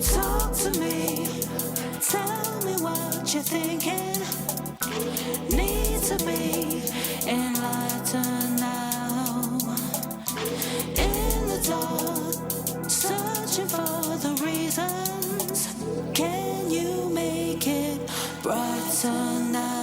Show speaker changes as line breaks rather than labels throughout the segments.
Talk to me, tell me what you're thinking. Need to be enlightened now. In the dark, searching for the reasons. Can you make it brighter now?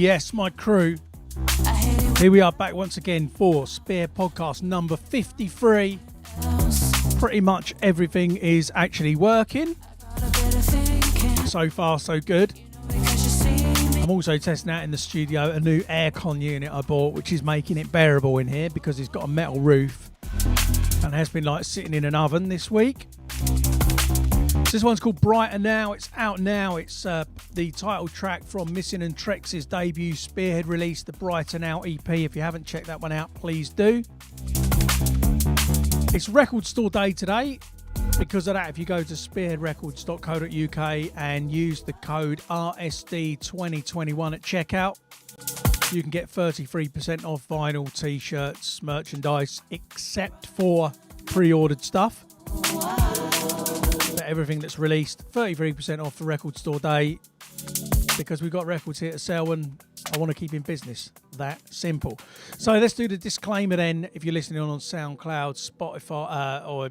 Yes, my crew. Here we are back once again for Spear Podcast number 53. Pretty much everything is actually working. So far, so good. I'm also testing out in the studio a new aircon unit I bought, which is making it bearable in here because it's got a metal roof and has been like sitting in an oven this week. This one's called Brighter Now. It's out now. It's the title track from Missing and Trex's debut Spearhead release, the Brighter Now EP. If you haven't checked that one out, please do. It's record store day today. Because of that, if you go to spearheadrecords.co.uk and use the code RSD2021 at checkout, you can get 33% off vinyl, t-shirts, merchandise, except for pre-ordered stuff. Everything that's released, 33% off for record store day, because we've got records here to sell and I want to keep in business. That simple. So let's do the disclaimer then. If you're listening on SoundCloud, Spotify or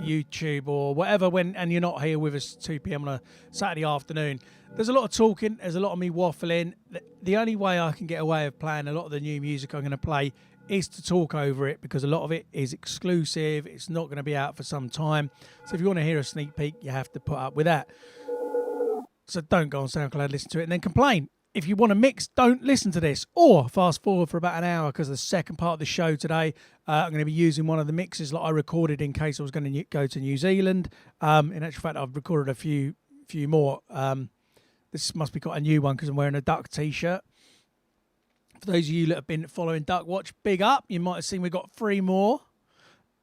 YouTube or whatever, and you're not here with us 2 p.m. on a Saturday afternoon, there's a lot of talking, there's a lot of me waffling. The only way I can get away with playing a lot of the new music I'm going to play is to talk over it, because a lot of it is exclusive. It's not going to be out for some time. So if you want to hear a sneak peek, you have to put up with that. So don't go on SoundCloud, listen to it, and then complain. If you want to mix, don't listen to this. Or fast forward for about an hour, because the second part of the show today, I'm going to be using one of the mixes that I recorded in case I was going to go to New Zealand. In actual fact, I've recorded a few more. This must be quite a new one because I'm wearing a Duck t-shirt. For those of you that have been following Duck Watch, big up. You might have seen we've got 3 more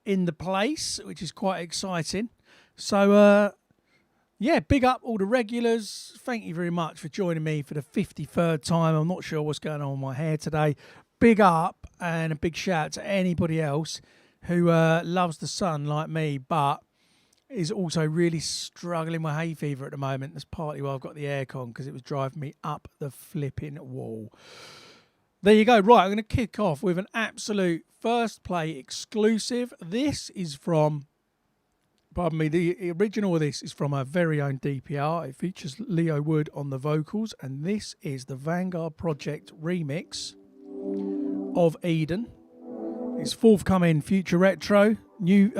in the place, which is quite exciting. So, yeah, big up all the regulars. Thank you very much for joining me for the 53rd time. I'm not sure what's going on with my hair today, big up and a big shout out to anybody else who loves the sun like me, but is also really struggling with hay fever at the moment. That's partly why I've got the aircon, because it was driving me up the flipping wall. There you go. Right, I'm going to kick off with an absolute first play exclusive. This is from, pardon me, the original of this is from our very own DPR. It features Leo Wood on the vocals, and this is the Vanguard Project remix of Eden. It's forthcoming Future Retro. New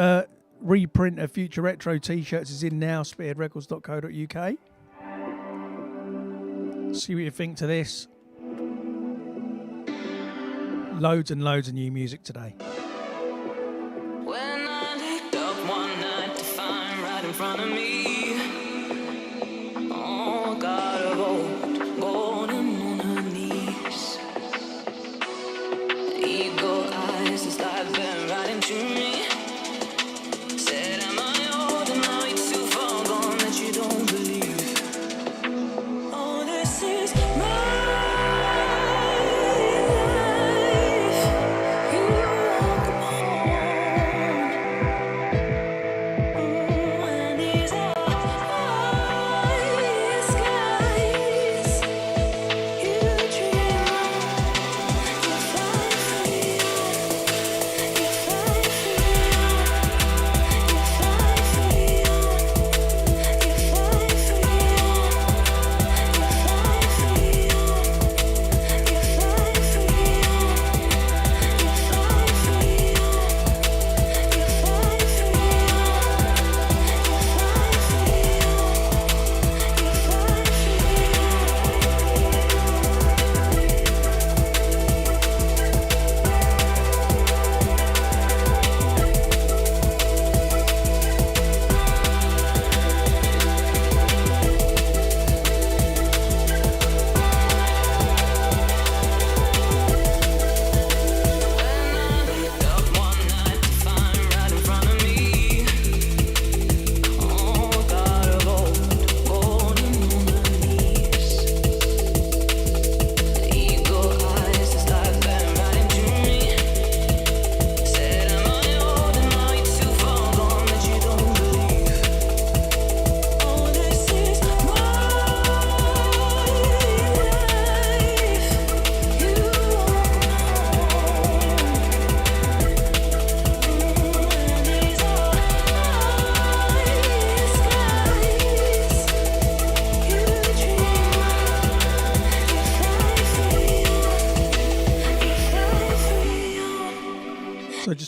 reprint of Future Retro t-shirts is in now, spearheadrecords.co.uk. See what you think to this. Loads and loads of new music today.
When I looked up one night to find right in front of me, oh, God of old, golden on her knees. Eagle eyes, it's like they're right into me. Said, am I old and now it's too far gone that you don't believe? Oh, this is my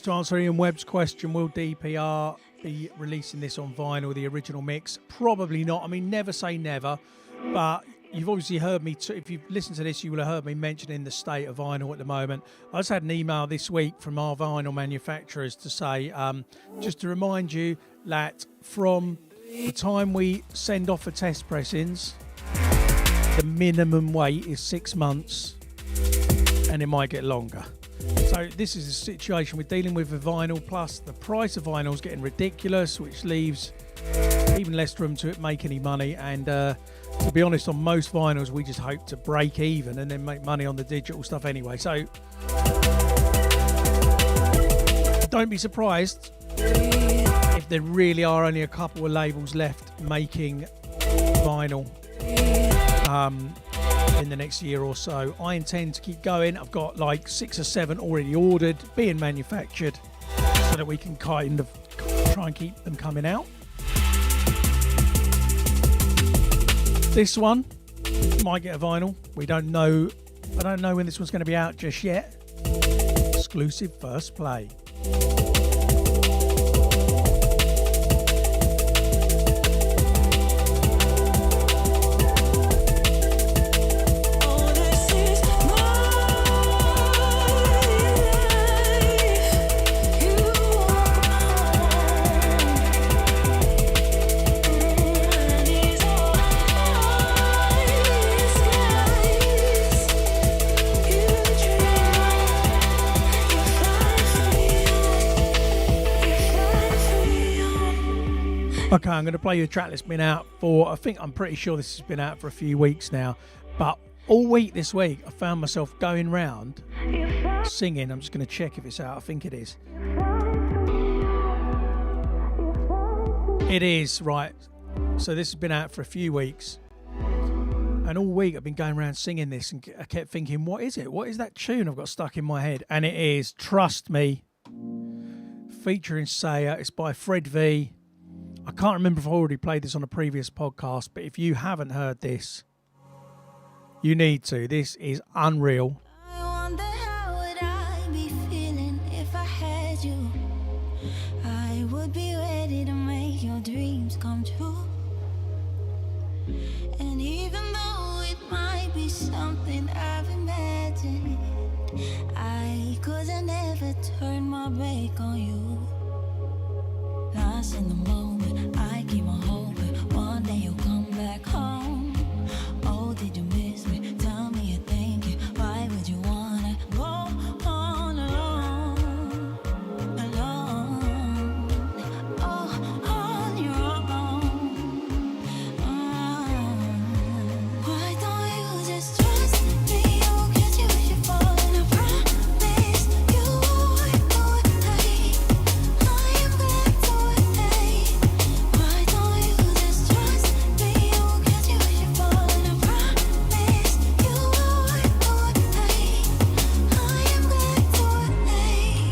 To answer Ian Webb's question, will DPR be releasing this on vinyl, the original mix? Probably not. I mean, never say never, but you've obviously heard me, if you've listened to this, you will have heard me mentioning the state of vinyl at the moment. I just had an email this week from our vinyl manufacturers to say, just to remind you that from the time we send off for test pressings, the minimum wait is 6 months, and it might get longer. So this is a situation we're dealing with vinyl, plus the price of vinyl is getting ridiculous, which leaves even less room to make any money. And to be honest, on most vinyls, we just hope to break even and then make money on the digital stuff anyway. So don't be surprised if there really are only a couple of labels left making vinyl in the next year or so. I intend to keep going. I've got like 6 or 7 already ordered, being manufactured, so that we can kind of try and keep them coming out. This one might get a vinyl. We don't know. I don't know when this one's going to be out just yet. Exclusive first play. Okay, I'm going to play you a track that's been out for, I'm pretty sure this has been out for a few weeks now, but all week this week, I found myself going round singing. I'm just going to check if it's out. I think it is. It is, right. So this has been out for a few weeks. And all week I've been going around singing this, and I kept thinking, what is it? What is that tune I've got stuck in my head? And it is Trust Me, featuring Saya. It's by Fred V. I can't remember if I already played this on a previous podcast, but if you haven't heard this, you need to. This is unreal.
I wonder how would I be feeling if I had you. I would be ready to make your dreams come true. And even though it might be something I've imagined, I couldn't ever turn my back on you. Lost in the moment, I keep on hoping one day you'll come back home. Oh, did you miss me? Tell me you're thinking, why would you wanna go on alone? Alone, oh, on your own. Why don't you just trust me? You'll get you should fall, and I promise you won't take. I am glad to take. Why don't you just trust me? You'll get you should fall, and I promise you won't take. I am glad to take.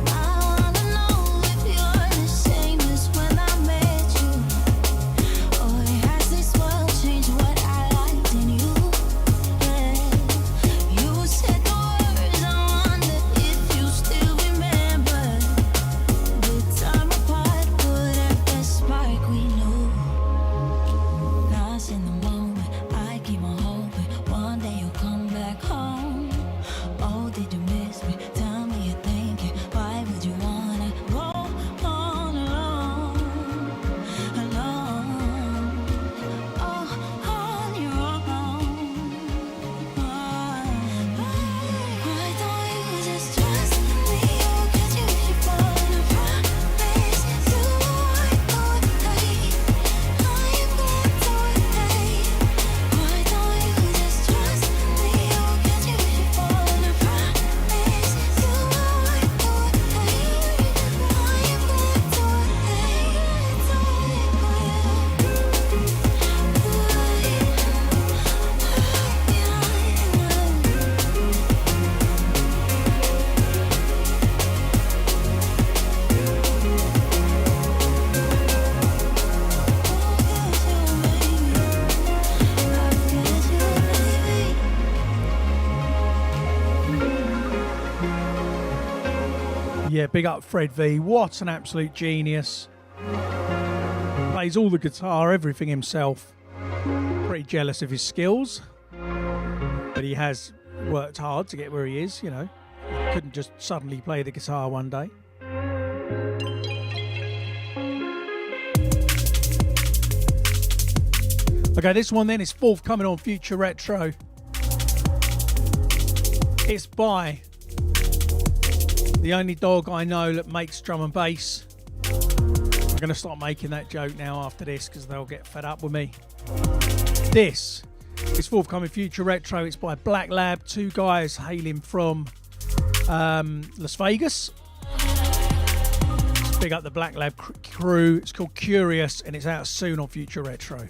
I wanna know if you're the same as when I met you, or has this world changed what I liked in you? Yeah, you said the words. I wonder if you still remember the time apart put out that spark we knew. Lost in the moment, I keep on hoping one day you'll come back home. Oh, did you miss me? Tell me you're thinking, why would you wanna go on alone? Alone, oh, on your own. Why don't you just trust me? You'll get you should fall, and I promise you won't take. I am glad to take. Why don't you just trust me? You'll get you should fall, and I promise you won't take. I am glad to
Yeah, big up Fred V. What an absolute genius. Plays all the guitar, everything himself. Pretty jealous of his skills. But he has worked hard to get where he is, you know. He couldn't just suddenly play the guitar one day. Okay, this one then is forthcoming on Future Retro. It's by the only dog I know that makes drum and bass. I'm going to start making that joke now after this because they'll get fed up with me. This is forthcoming Future Retro. It's by Black Lab, two guys hailing from Las Vegas. Let's big up the Black Lab crew. It's called Curious and it's out soon on Future Retro.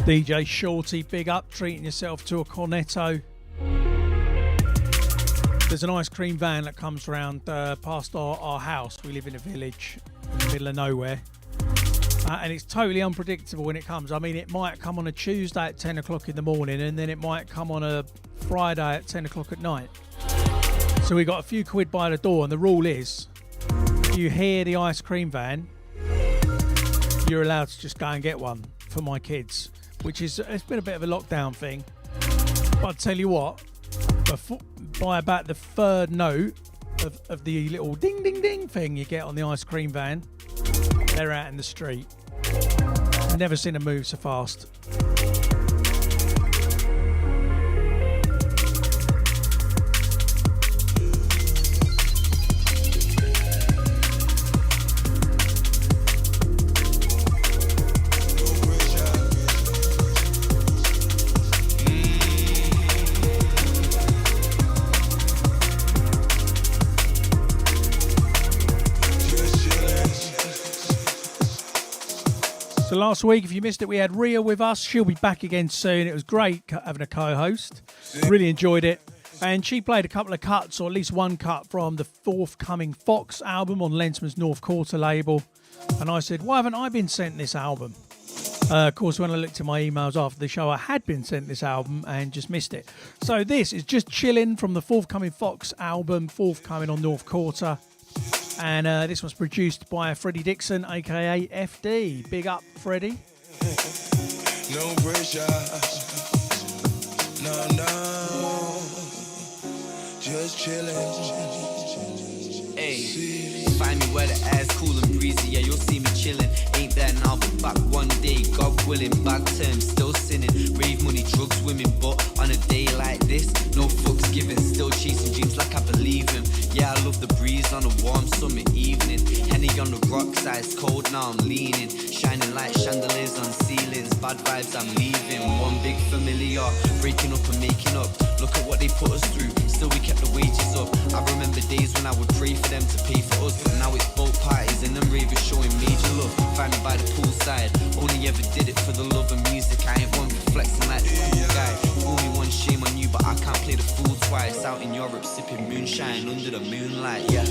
DJ Shorty, big up, treating yourself to a cornetto. There's an ice cream van that comes around past our house. We live in a village in the middle of nowhere. And it's totally unpredictable when it comes. I mean, it might come on a Tuesday at 10 o'clock in the morning, and then it might come on a Friday at 10 o'clock at night. So we got a few quid by the door, and the rule is, if you hear the ice cream van, you're allowed to just go and get one for my kids, which is, it's been a bit of a lockdown thing. But I'll tell you what, by about the third note of the little ding ding ding thing you get on the ice cream van, they're out in the street. Never seen them move so fast. So last week, if you missed it, we had Rhea with us. She'll be back again soon. It was great having a co-host. Really enjoyed it. And she played a couple of cuts, or at least one cut, from the forthcoming Fox album on Lensman's North Quarter label. And I said, why haven't I been sent this album? Of course, when I looked at my emails after the show, I had been sent this album and just missed it. So this is just chilling from the forthcoming Fox album, forthcoming on North Quarter. And this was produced by Freddie Dixon, aka FD. Big up, Freddie.
No pressure, no, just chillin'.
Hey, find me where the air's cool and breezy, yeah, you'll see me chillin'. Ain't there now, but back one day, God willing, bad terms, still sinning. Rave money, drugs, women, but on a day like this, no fucks given, still chasing dreams like I believe him. Yeah, I love the breeze on a warm summer evening. Henny on the rocks, ice cold, now I'm leaning. Shining like chandeliers on ceilings, bad vibes, I'm leaving. One big familiar, breaking up and making up. Look at what they put us through, still we kept the wages up. I remember days when I would pray for them to pay for us, but now it's both parties and them ravers showing major love. Find me by the poolside, only ever did it for the love of music. I ain't one for flexing like the cool guy. Fool me once, shame on you, but I can't play the fool twice. Out in Europe sipping moonshine under the moonlight, yeah.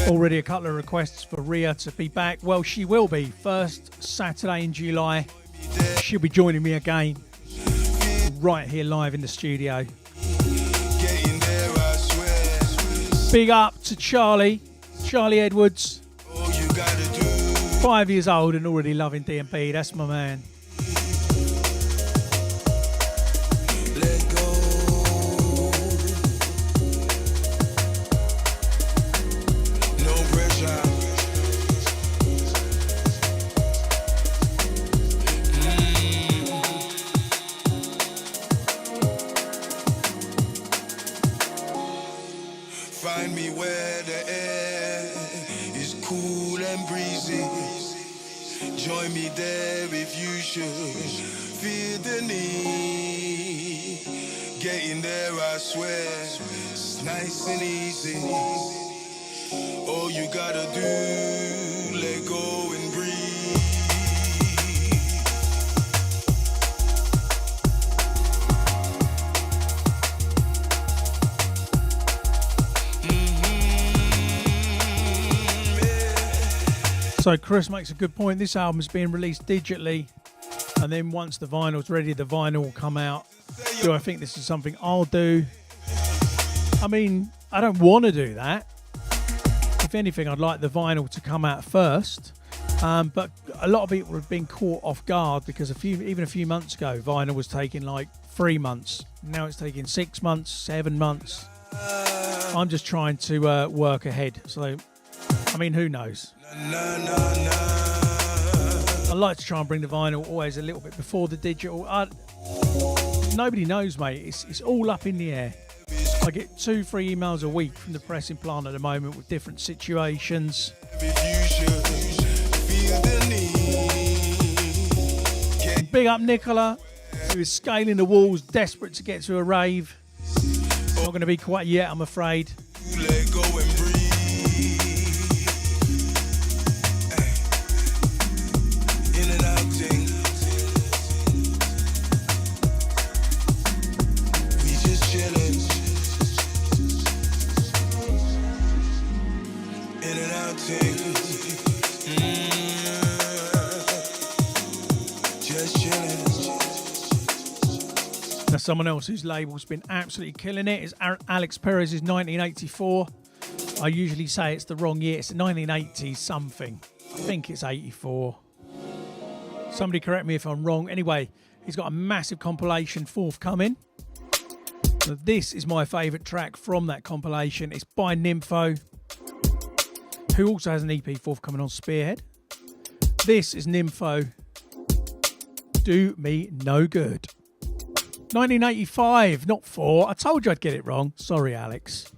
Already a couple of requests for Rhea to be back. Well, she will be. First Saturday in July, she'll be joining me again, right here live in the studio. Big up to Charlie Edwards. 5 years old and already loving D&B. That's my man.
Find me where the air is cool and breezy. Join me there if you should feel the need. Getting there, I swear, it's nice and easy. All you gotta do, let go and breathe.
So Chris makes a good point. This album is being released digitally, and then once the vinyl's ready, the vinyl will come out. Do I think this is something I'll do? I mean, I don't want to do that. If anything, I'd like the vinyl to come out first. But a lot of people have been caught off guard because even a few months ago, vinyl was taking like 3 months. Now it's taking 6 months, 7 months. I'm just trying to work ahead. So, I mean, who knows? I like to try and bring the vinyl always a little bit before the digital. Nobody knows, mate. It's all up in the air. I get 2-3 emails a week from the pressing plant at the moment with different situations. Big up Nicola, who is scaling the walls, desperate to get to a rave. Not going to be quite yet, I'm afraid.
Let go and breathe. In and out, in and out things. Just chillin'.
Now, someone else whose label's been absolutely killing it is Alex Perez's 1984. I usually say it's the wrong year. It's 1980 something. I think it's 84. Somebody correct me if I'm wrong. Anyway, he's got a massive compilation forthcoming. So this is my favourite track from that compilation. It's by Nympho, who also has an EP forthcoming on Spearhead. This is Nympho, Do Me No Good. 1985, not 4. I told you I'd get it wrong. Sorry, Alex.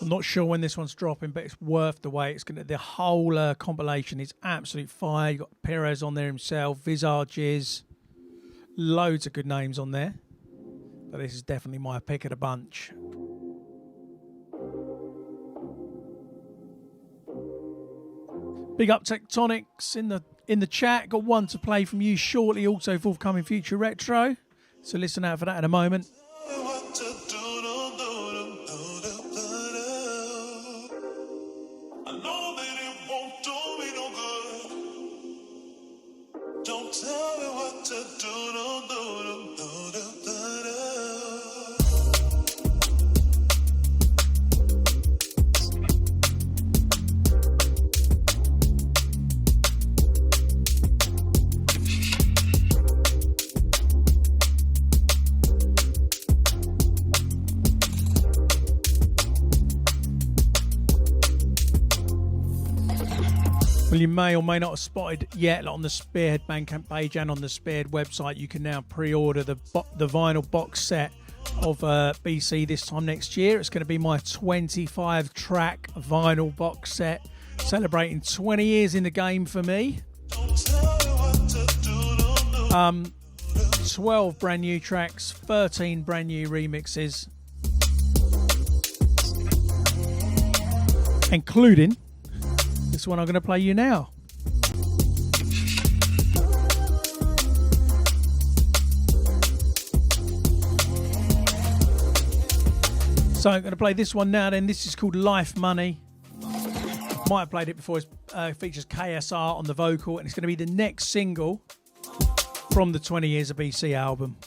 Not sure when this one's dropping, but it's worth the wait. It's gonna, the whole compilation is absolute fire. You got Perez on there himself, Visages, loads of good names on there. But this is definitely my pick of the bunch. Big up Tectonics in the chat. Got one to play from you shortly, also forthcoming Future Retro. So listen out for that in a moment.
Tell me what to do,
Well, you may or may not have spotted yet on the Spearhead Bandcamp page and on the Spearhead website, you can now pre-order the vinyl box set of BCee this time next year. It's going to be my 25-track vinyl box set, celebrating 20 years in the game for me. 12 brand new tracks, 13 brand new remixes, including this one I'm going to play you now. So I'm going to play this one now then. This is called Life Money. Might have played it before. It features KSR on the vocal, and it's going to be the next single from the 20 Years of BCee album.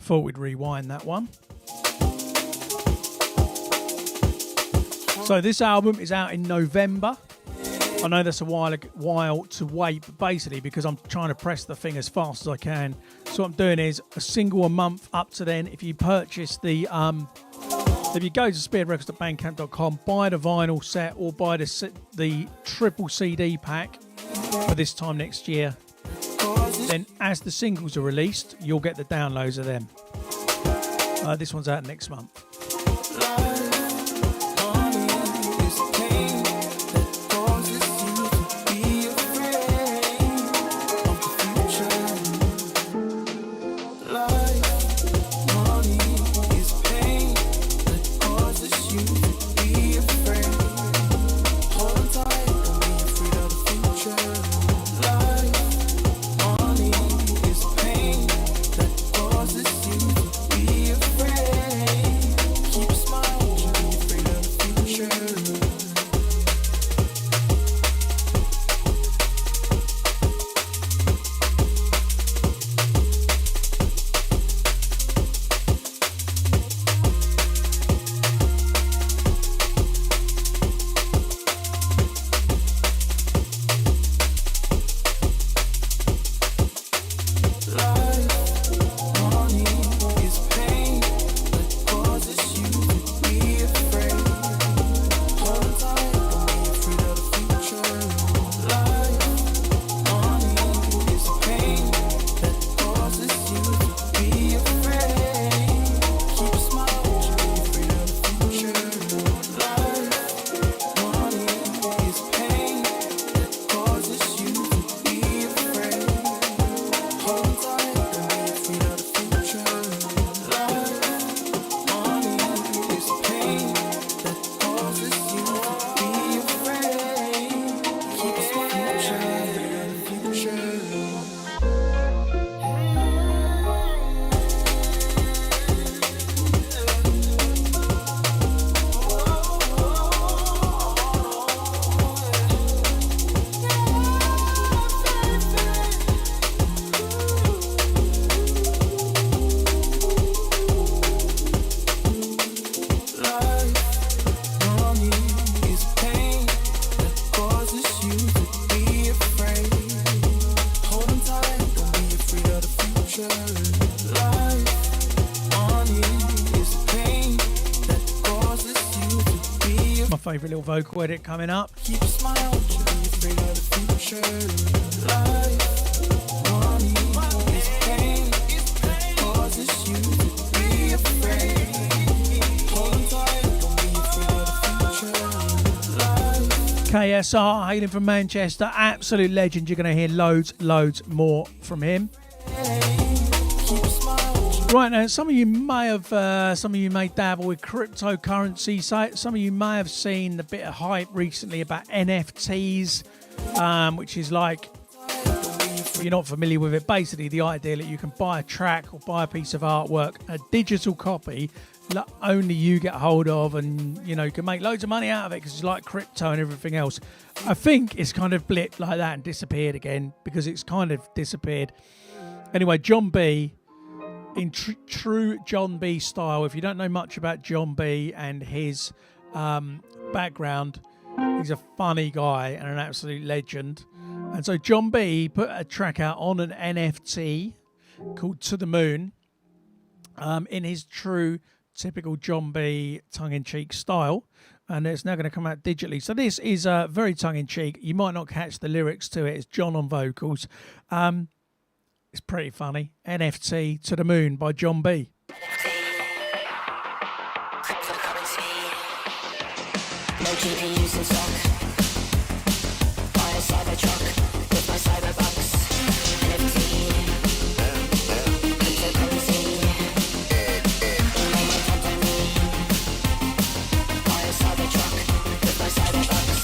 Thought we'd rewind that one. So this album is out in November. I know that's a while to wait, but basically because I'm trying to press the thing as fast as I can. So what I'm doing is a single a month up to then. If you purchase the, if you go to spearheadrecords.bandcamp.com, buy the vinyl set or buy the triple CD pack for this time next year, then as the singles are released, you'll get the downloads of them. This one's out next month. Favourite little vocal edit coming up.
Keep a smile, be afraid of the future. Life, money, is pain that causes you to be afraid. Hold on tight, don't be afraid of the future. Life.
KSR, hailing from Manchester, absolute legend. You're going to hear loads more from him. Right now, some of you may dabble with cryptocurrency. Some of you may have seen a bit of hype recently about NFTs, which is like, if you're not familiar with it, basically the idea that you can buy a track or buy a piece of artwork, a digital copy that only you get hold of, and you can make loads of money out of it because it's like crypto and everything else. I think it's kind of blipped like that and disappeared again because it's kind of disappeared. Anyway, John B, in true John B style, if you don't know much about John B and his background, he's a funny guy and an absolute legend. And so John B put a track out on an NFT called To The Moon, in his true typical John B tongue-in-cheek style, and it's now going to come out digitally. So this is very tongue-in-cheek. You might not catch the lyrics to it. It's John on vocals. It's pretty funny. NFT To The Moon by John B.
Cryptocurrency. No GPUs in stock. Buy a cyber truck with my cyber bucks. NFT. Cryptocurrency. No one contact me. Buy a cyber truck with my cyber bucks.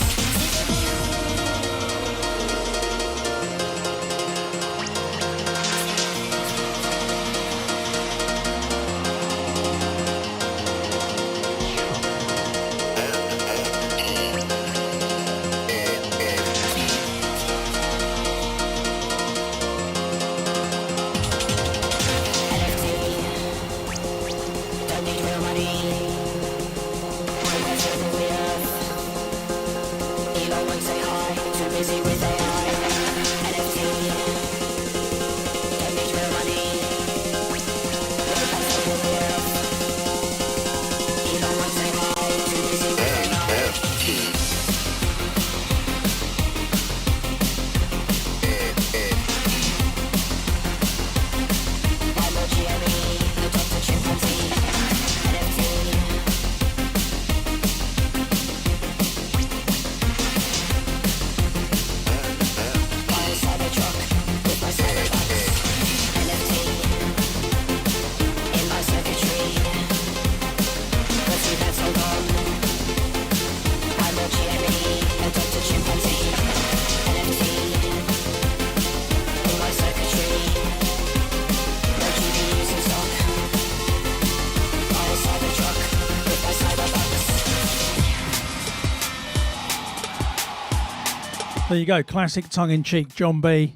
There you go, classic tongue-in-cheek John B.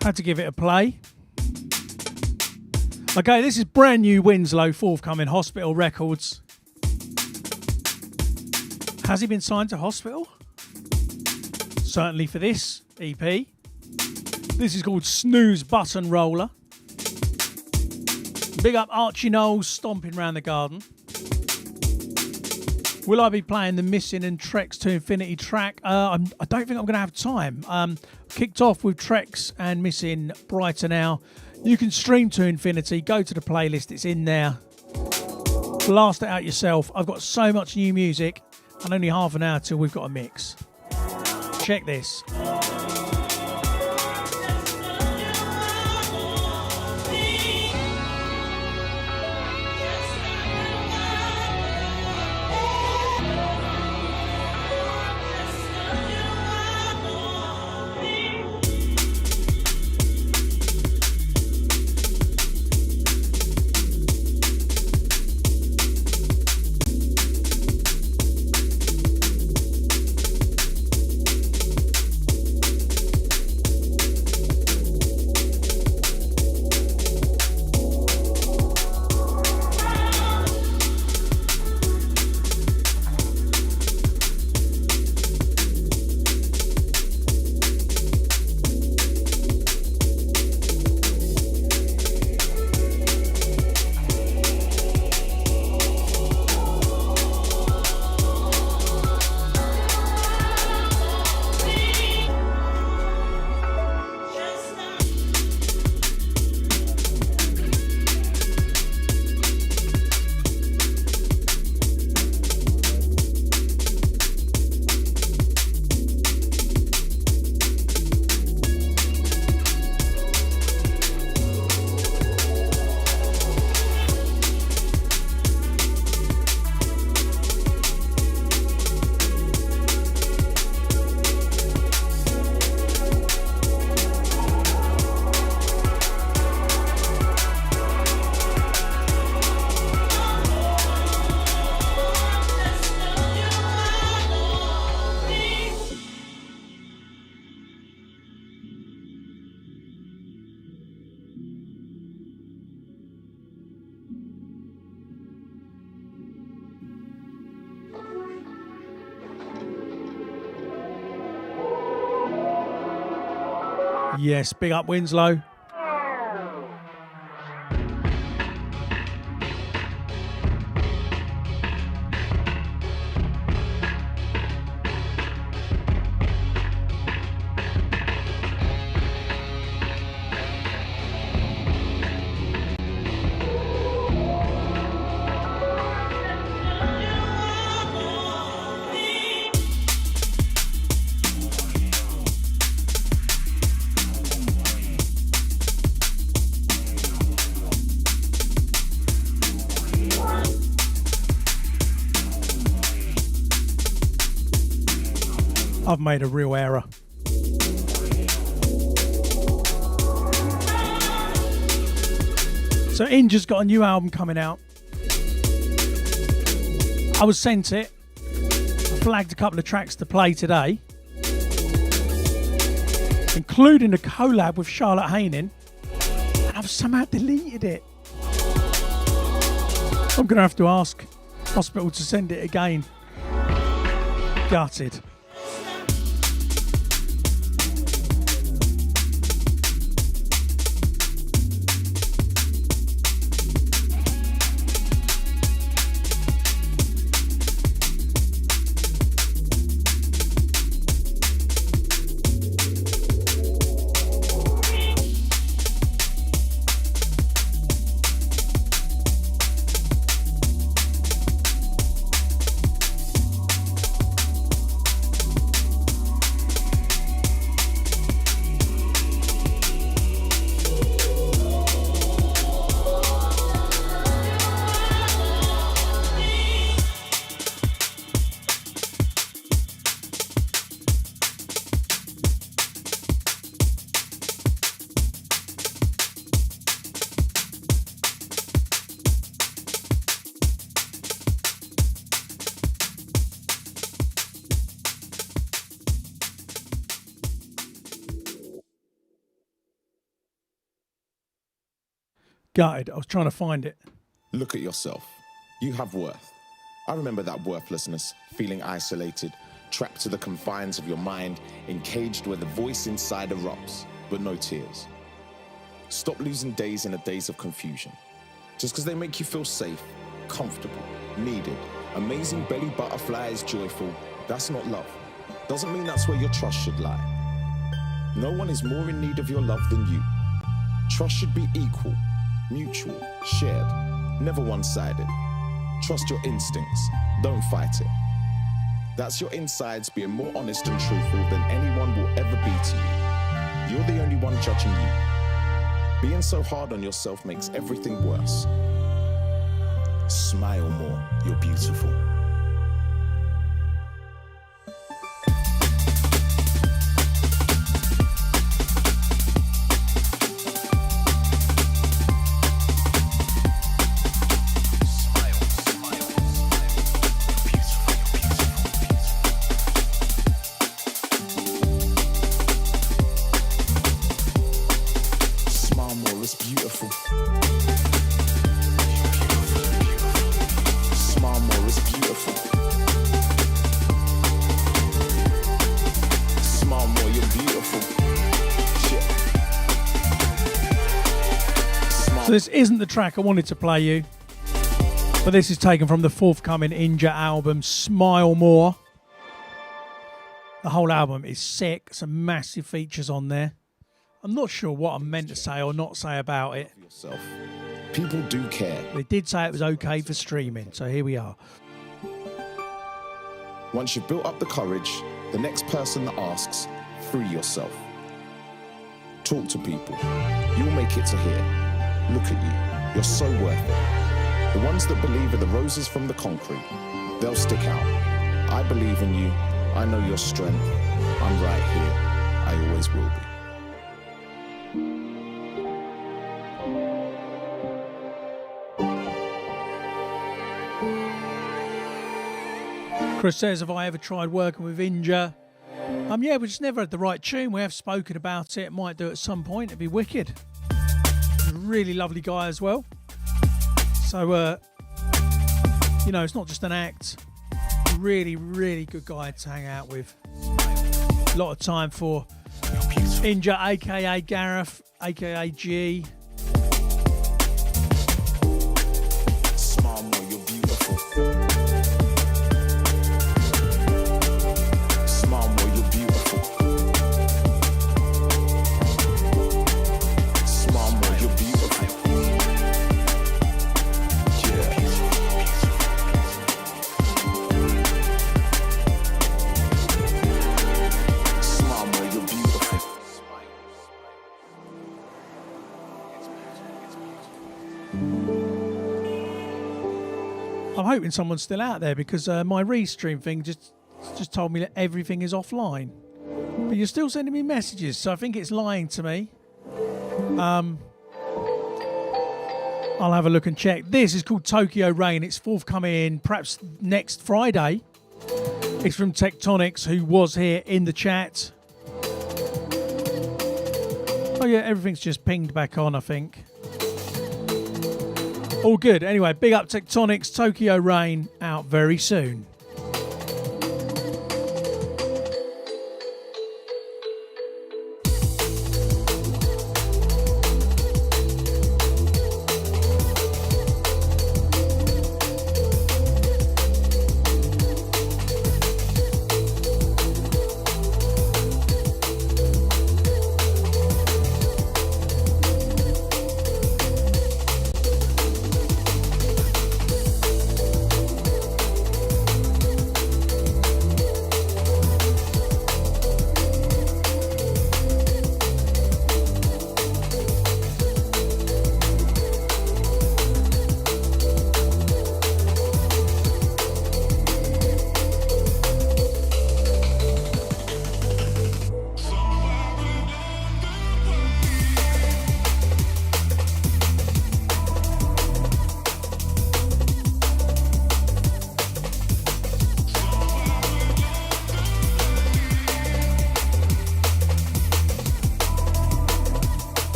Had to give it a play. Okay, this is brand new Winslow, forthcoming Hospital Records. Has he been signed to Hospital? Certainly for this EP. This is called Snooze Button Roller. Big up Archie Knowles stomping round the garden. Will I be playing the Missing and Treks to Infinity track? I don't think I'm going to have time. Kicked off with Treks and Missing Brighter Now. You can stream to Infinity. Go to the playlist. It's in there. Blast it out yourself. I've got so much new music and only half an hour till we've got a mix. Check this. Yes, big up Winslow. I've made a real error. So Inja's got a new album coming out. I was sent it. I flagged a couple of tracks to play today, including a collab with Charlotte Haining, and I've somehow deleted it. I'm going to have to ask Hospital to send it again. Gutted. Gutted. I was trying to find it.
Look at yourself. You have worth. I remember that worthlessness, feeling isolated, trapped to the confines of your mind, encaged where the voice inside erupts, but no tears. Stop losing days in a daze of confusion. Just because they make you feel safe, comfortable, needed, amazing belly butterflies, joyful, that's not love. Doesn't mean that's where your trust should lie. No one is more in need of your love than you. Trust should be equal, mutual, shared, never one-sided. Trust your instincts, don't fight it. That's your insides being more honest and truthful than anyone will ever be to you. You're the only one judging you. Being so hard on yourself makes everything worse. Smile more, you're beautiful.
So this isn't the track I wanted to play you, but this is taken from the forthcoming Inja album, Smile More. The whole album is sick, some massive features on there. I'm not sure what I'm meant to say or not say about it.
People do care.
They did say it was okay for streaming, so here we are.
Once you've built up the courage, the next person that asks, free yourself. Talk to people. You'll make it to here. Look at you. You're so worth it. The ones that believe are the roses from the concrete. They'll stick out. I believe in you. I know your strength. I'm right here. I always will be.
Chris says, have I ever tried working with Inja? Yeah, we just never had the right tune. We have spoken about it. Might do it at some point. It'd be wicked. Really lovely guy as well. So, you know, it's not just an act. Really, really good guy to hang out with. A lot of time for Inja, aka Gareth, aka G.
Smile more, you're beautiful. Smile more, you're beautiful. Smile more, you're beautiful. Smile more, you're beautiful.
I'm hoping someone's still out there because my restream thing just told me that everything is offline. But you're still sending me messages, so I think it's lying to me. I'll have a look and check. This is called Tokyo Rain. It's forthcoming perhaps next Friday. It's from Tectonics, who was here in the chat. Oh yeah, everything's just pinged back on, I think. All good. Anyway, big up Tectonics, Tokyo Rain, out very soon.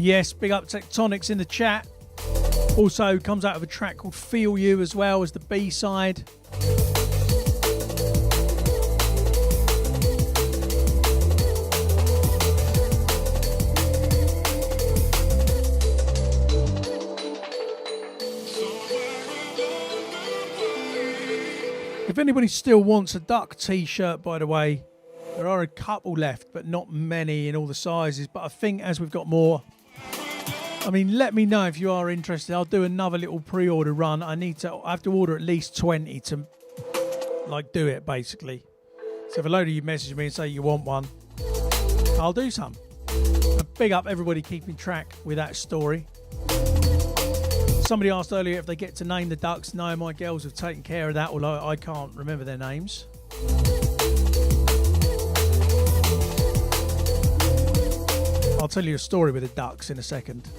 Yes, big up Tectonics in the chat. Also comes out of a track called Feel You as well as the B-side. If anybody still wants a duck t-shirt, by the way, there are a couple left, but not many in all the sizes. But I think as we've got more, I mean, let me know if you are interested. I'll do another little pre-order run. I have to order at least 20 to do it, basically. So if a load of you message me and say you want one, I'll do some. And big up everybody keeping track with that story. Somebody asked earlier if they get to name the ducks. No, my girls have taken care of that, although I can't remember their names. I'll tell you a story with the ducks in a second.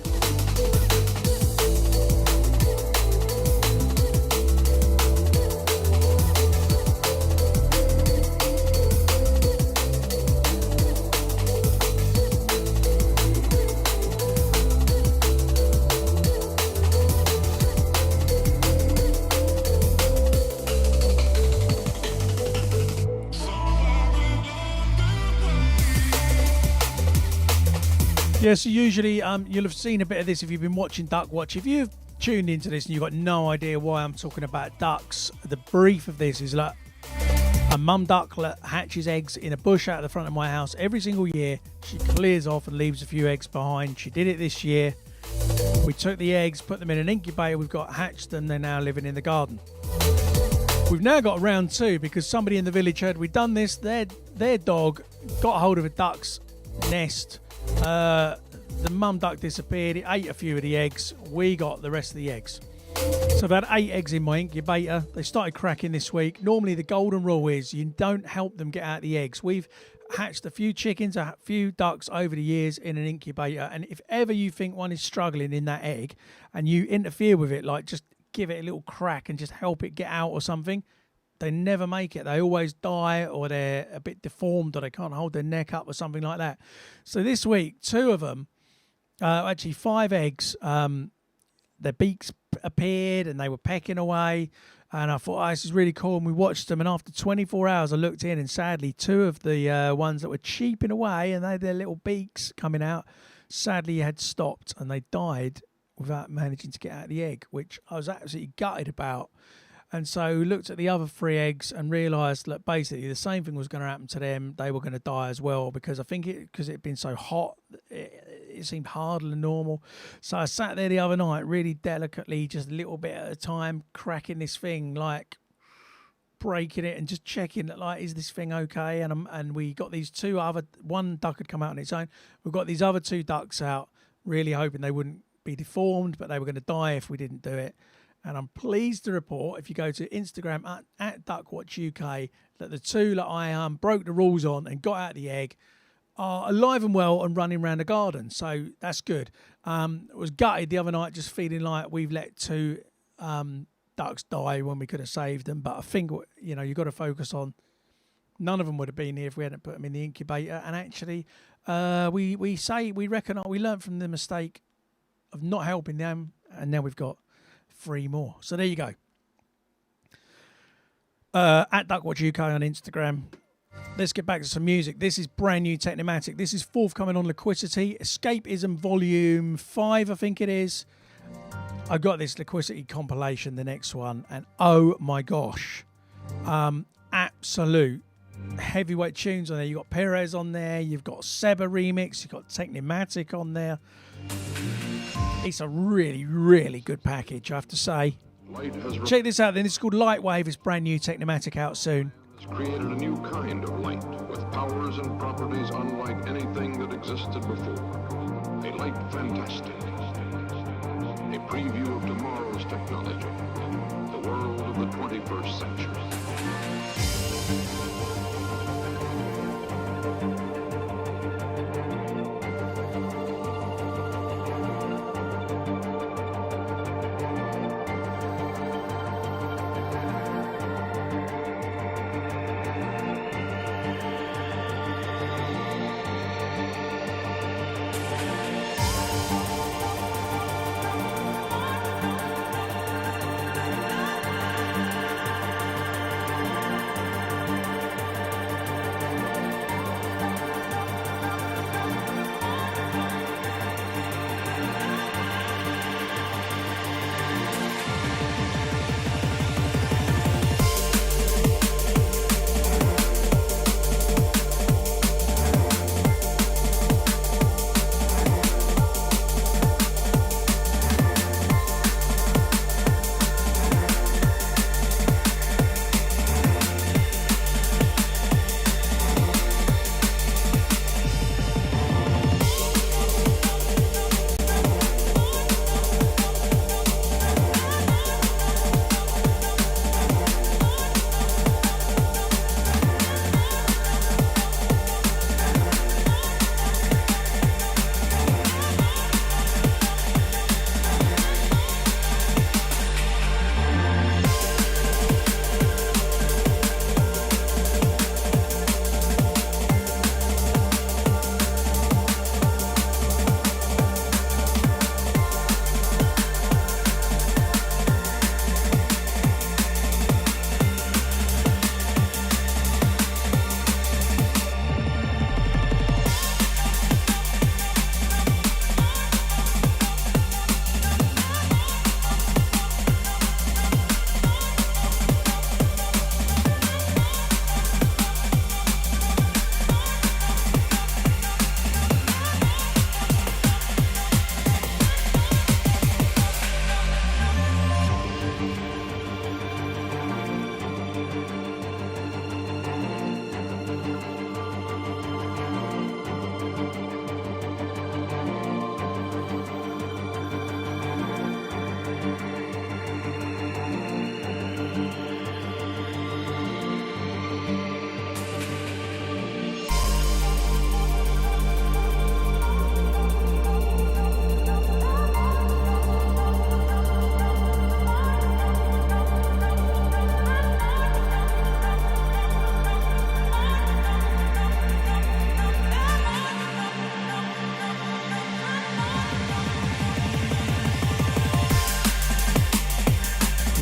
Yeah, so usually you'll have seen a bit of this if you've been watching Duck Watch. If you've tuned into this and you've got no idea why I'm talking about ducks, the brief of this is like a mum duck hatches eggs in a bush out the front of my house every single year. She clears off and leaves a few eggs behind. She did it this year. We took the eggs, put them in an incubator. We've got hatched and they're now living in the garden. We've now got round two because somebody in the village heard we'd done this. Their dog got hold of a duck's nest. The mum duck disappeared. It ate a few of the eggs. We got the rest of the eggs. So I've had 8 eggs in my incubator. They started cracking this week. Normally the golden rule is you don't help them get out the eggs. We've hatched a few chickens, a few ducks over the years in an incubator, and if ever you think one is struggling in that egg and you interfere with it, like just give it a little crack and just help it get out or something, they never make it. They always die, or they're a bit deformed, or they can't hold their neck up or something like that. So this week, 2 of them, actually 5 eggs, their beaks appeared and they were pecking away. And I thought, oh, this is really cool. And we watched them. And after 24 hours, I looked in and sadly 2 of the ones that were cheeping away and they had their little beaks coming out, sadly had stopped and they died without managing to get out of the egg, which I was absolutely gutted about. And so looked at the other 3 eggs and realised that basically the same thing was going to happen to them. They were going to die as well because I think because it had been so hot, it seemed harder than normal. So I sat there the other night really delicately, just a little bit at a time, cracking this thing, like breaking it and just checking that, like, is this thing okay? And we got these 2 other, one duck had come out on its own. We've got these other 2 ducks out, really hoping they wouldn't be deformed, but they were going to die if we didn't do it. And I'm pleased to report, if you go to Instagram at DuckWatchUK, that the 2 that I broke the rules on and got out the egg are alive and well and running around the garden. So that's good. I was gutted the other night, just feeling like we've let 2 ducks die when we could have saved them. But I think, you know, you've got to focus on, none of them would have been here if we hadn't put them in the incubator. And actually, we learned from the mistake of not helping them, and now we've got 3 more. So there you go. At DuckWatchUK on Instagram. Let's get back to some music. This is brand new Technomatic. This is forthcoming on Liquidity. Escapism Volume 5, I think it is. I got this Liquidity compilation, the next one, and oh my gosh. Absolute heavyweight tunes on there. You've got Perez on there. You've got Seba remix. You've got Technomatic on there. It's a really, really good package, I have to say. Check this out then. It's called Lightwave. It's brand new Technomatic, out soon.
Has created a new kind of light with powers and properties unlike anything that existed before. A light fantastic. A preview of tomorrow's technology. The world of the 21st century.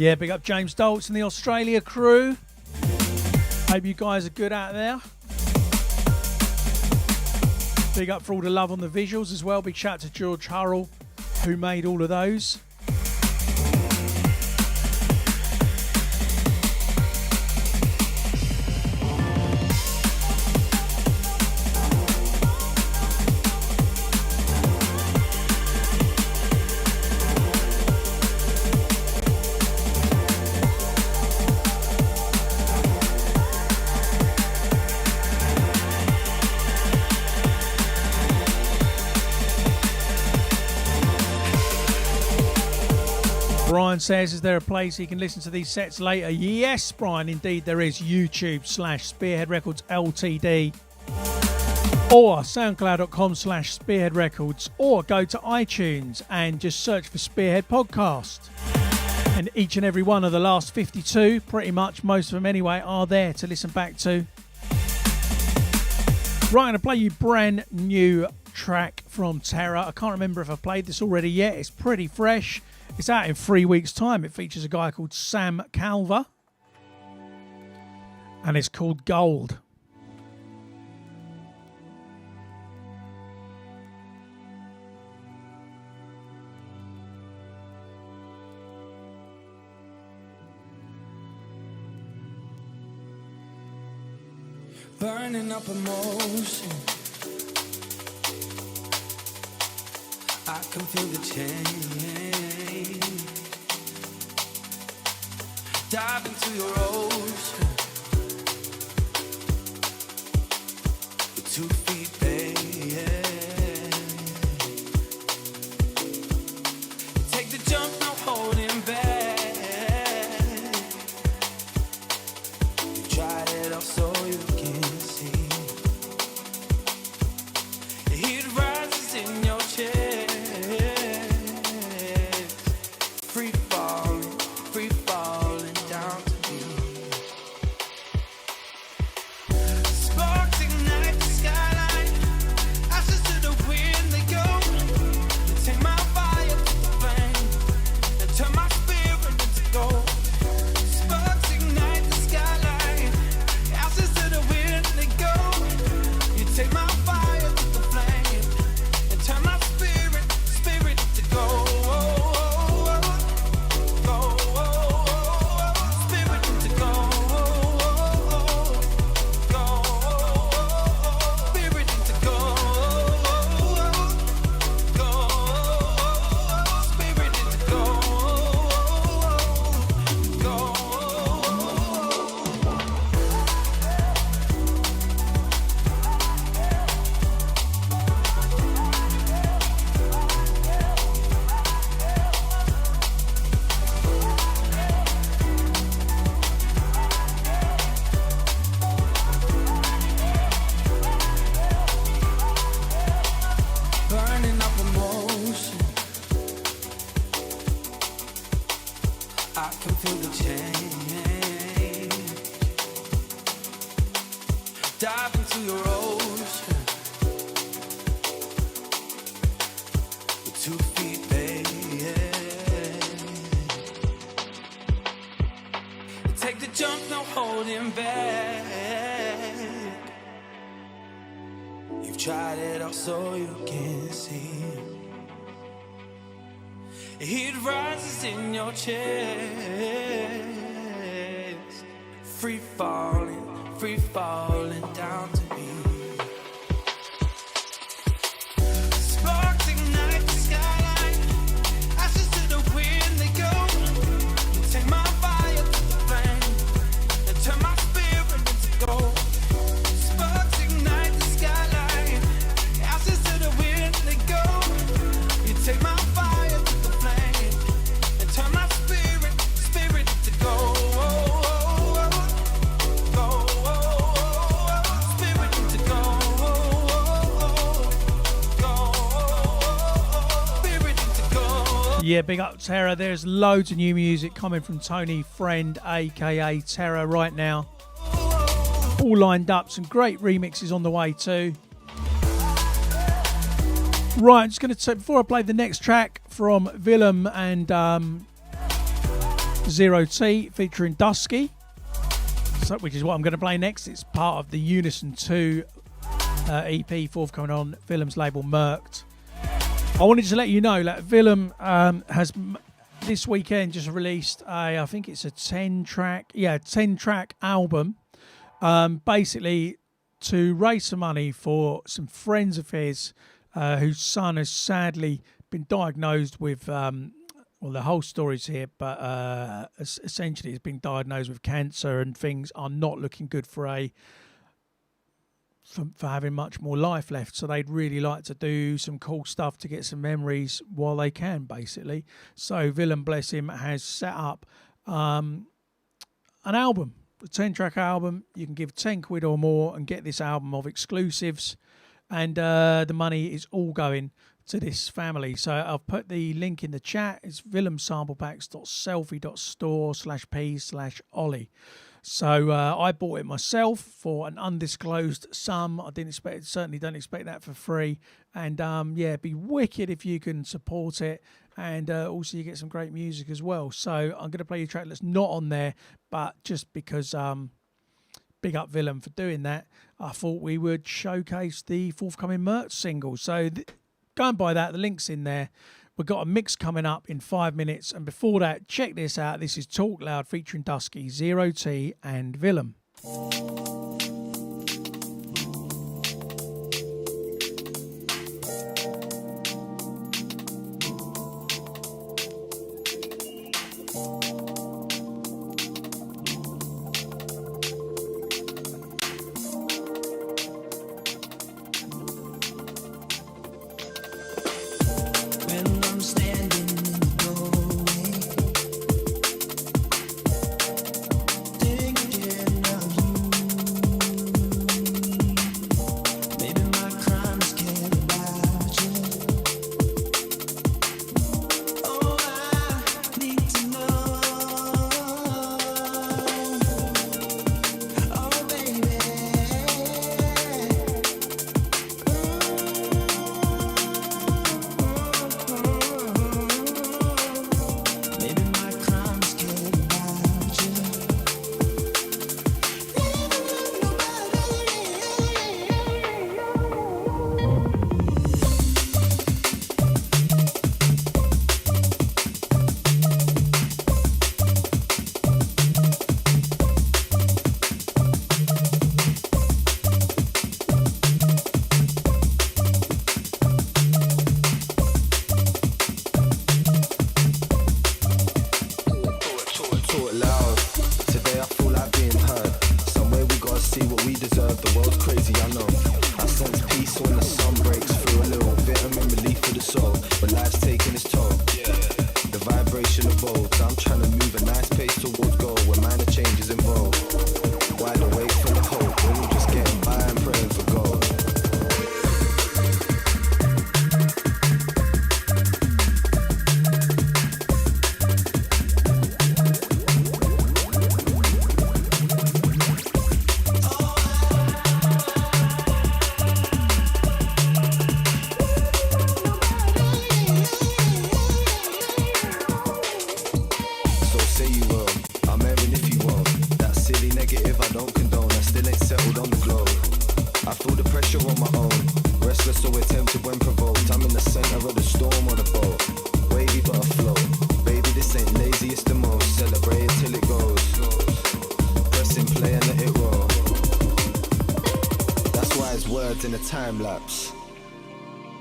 Yeah, big up James Doltz and the Australia crew. Hope you guys are good out there. Big up for all the love on the visuals as well. Big shout out to George Hurrell, who made all of those. Brian says, is there a place you can listen to these sets later? Yes, Brian, indeed there is. YouTube/Spearhead Records Ltd or soundcloud.com/Spearhead Records, or go to iTunes and just search for Spearhead Podcast. And each and every one of the last 52, pretty much most of them anyway, are there to listen back to. Right, I'm going to play you brand new track from Terra. I can't remember if I played this already yet. It's pretty fresh. It's out in 3 weeks' time. It features a guy called Sam Calver. And it's called Gold.
Burning up emotion, I can feel the change. Dive into your ocean with 2 feet, babe. Take the jump, no holding back. You tried it all so you can see. The heat rises in your chest. Free falling down to me. Sparks ignite the skyline. Ashes to the wind they go. You take my fire to the flame and turn my spirit into gold. Sparks ignite the skyline. Ashes to the wind they go. You take my fire to the flame and turn my spirit to gold. Dive into your ocean with 2 feet, babe. Take the jump, no holding back. You've tried it all so you can see. Heat rises in your chest. Free falling down to me. Sparks ignite the skyline. Ashes to the wind they go. You take my fire to the flame and turn my spirit into gold. Sparks ignite the skyline. Ashes to the wind they go. You take my fire to the flame and turn my spirit to gold.
Yeah, big up Terra. There's loads of new music coming from Tony Friend, aka Terra, right now. All lined up. Some great remixes on the way too. Right, I'm just going to, before I play the next track from Willem and Zero T featuring Dusky, which is what I'm going to play next. It's part of the Unison 2 EP forthcoming on Willem's label Merked. I wanted to let you know that Willem has this weekend just released I think it's a 10-track album, basically to raise some money for some friends of his whose son has sadly been diagnosed with well, the whole story's here, but essentially he's been diagnosed with cancer and things are not looking good for having much more life left. So they'd really like to do some cool stuff to get some memories while they can, basically. So Willem, bless him, has set up an album, a 10-track album. You can give 10 quid or more and get this album of exclusives. And the money is all going to this family. So I've put the link in the chat. It's willemsamplepacks.selfie.store/p/Ollie. So I bought it myself for an undisclosed sum. I certainly don't expect that for free. And yeah, it'd be wicked if you can support it. And also you get some great music as well. So I'm going to play you a track that's not on there, but just because big up Willem for doing that, I thought we would showcase the forthcoming Merch single. So go and buy that. The link's in there. We've got a mix coming up in 5 minutes. And before that, check this out. This is Talk Loud featuring Dusky, Zero T and Willem.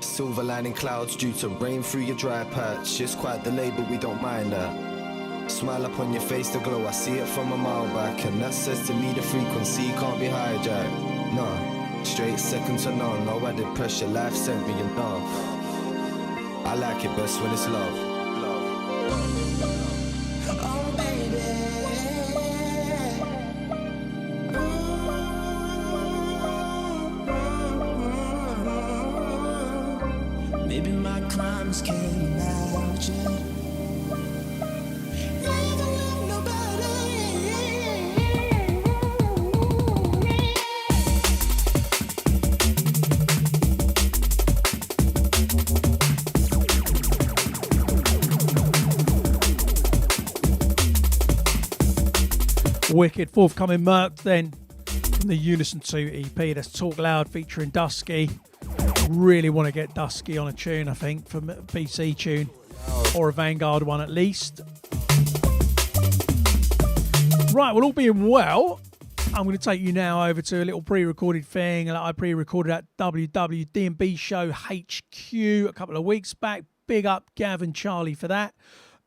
Silver lining clouds due to rain through your dry patch. It's quite the label, we don't mind that. Smile upon your face, the glow, I see it from a mile back. And that says to me the frequency can't be hijacked. No, straight second to none. No added pressure, life sent me enough. I like it best when it's love.
Maybe my crimes came out you. Never love nobody.
Wicked. Forthcoming Merc then from the Unison 2 EP. That's Talk Loud featuring Dusky. Really want to get Dusky on a tune, I think, from a BCee tune or a Vanguard one at least. Right, well, all being well, I'm going to take you now over to a little pre-recorded thing that I pre-recorded at WWD&B Show HQ a couple of weeks back. Big up Gav and Charlie for that.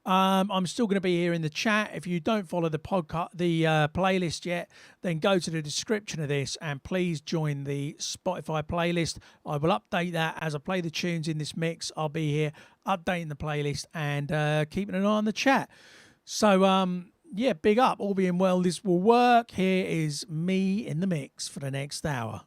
I'm still going to be here in the chat. If you don't follow the podcast, the playlist yet, then go to the description of this and please join the Spotify playlist. I will update that as I play the tunes in this mix. I'll be here updating the playlist and keeping an eye on the chat. So, yeah, big up. All being well, this will work. Here is me in the mix for the next hour.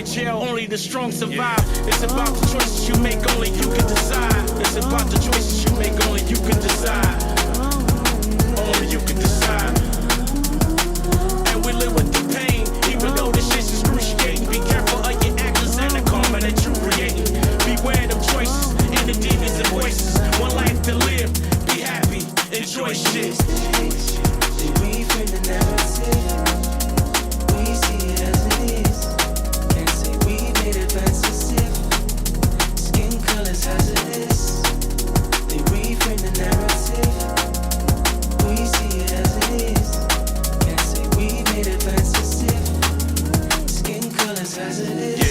jail, only the strong survive. It's about the choices you make, only you can decide. It's about the choices you make, only you can decide. Only you can decide. And we live with the pain, even though this shit's excruciating. Be careful of your actions and the karma that you creating. Beware them choices and the demons and voices. One life to live, be happy, enjoy shit.
They reframe the narrative. We see it as it is. Can't say we made advances if skin colors hazardous. They reframe the narrative. We see it as it is. Can't say we made advances if skin colors hazardous.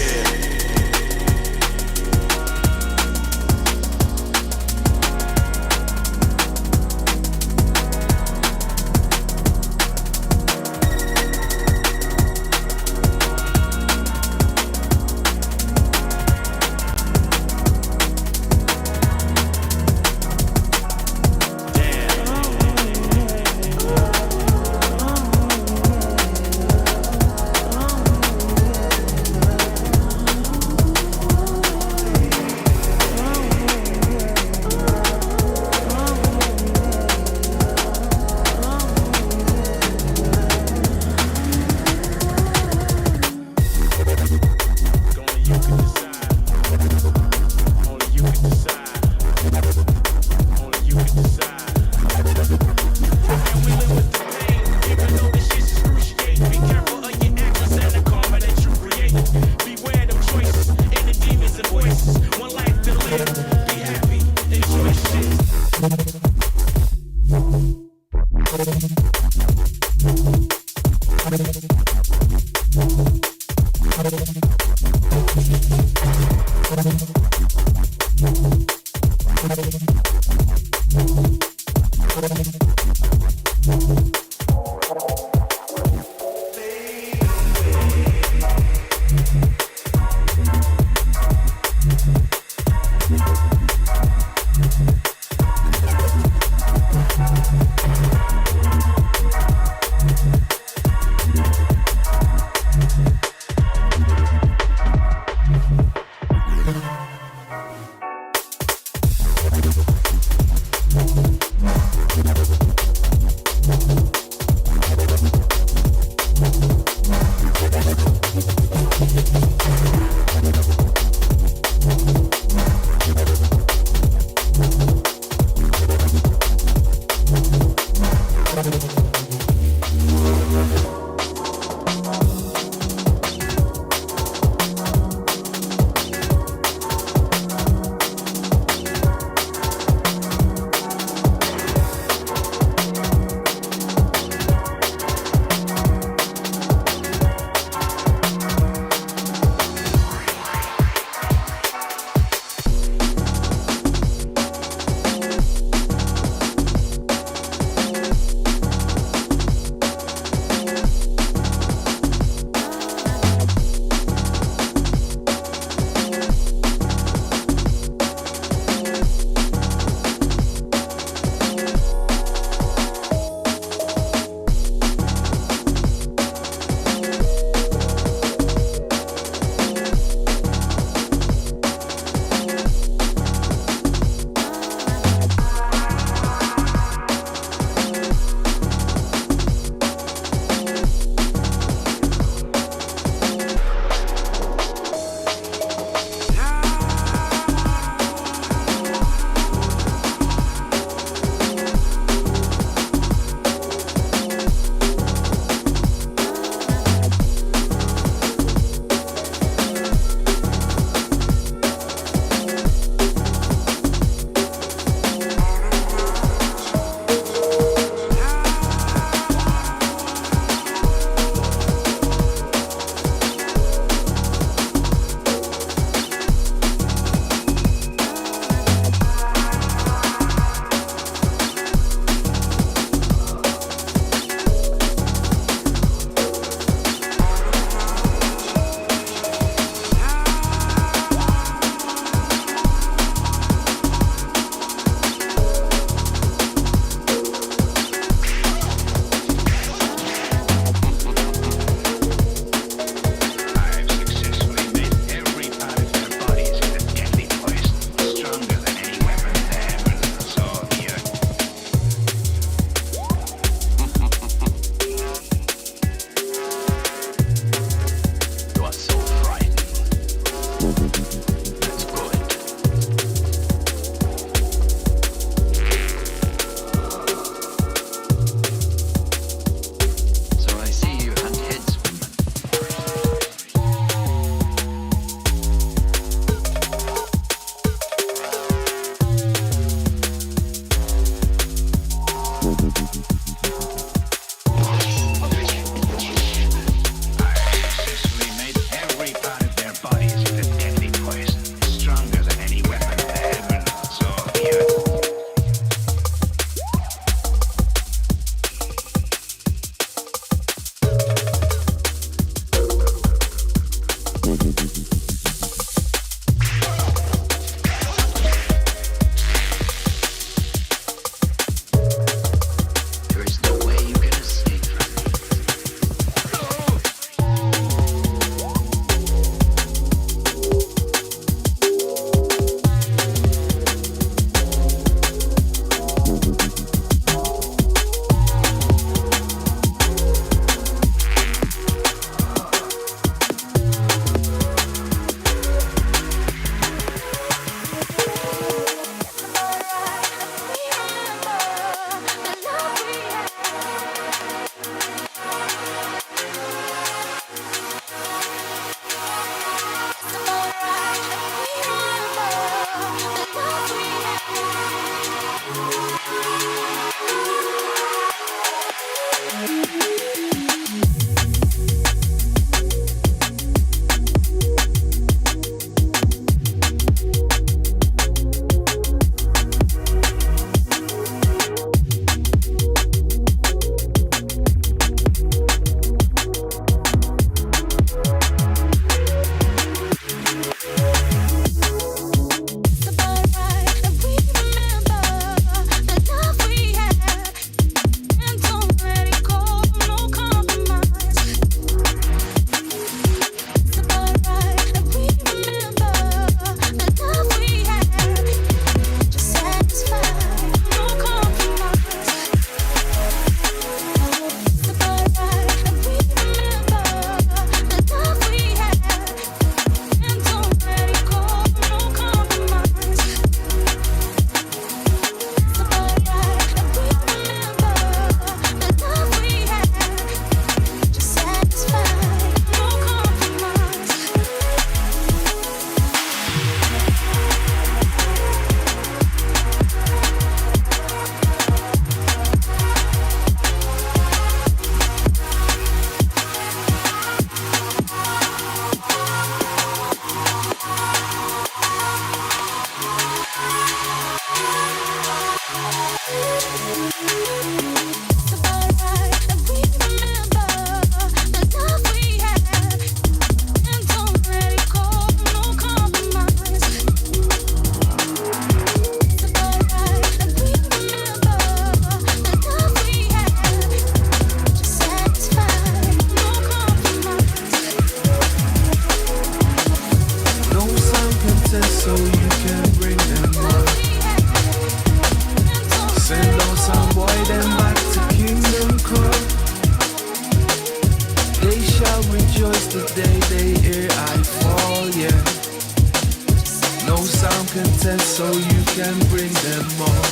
so you can bring them more.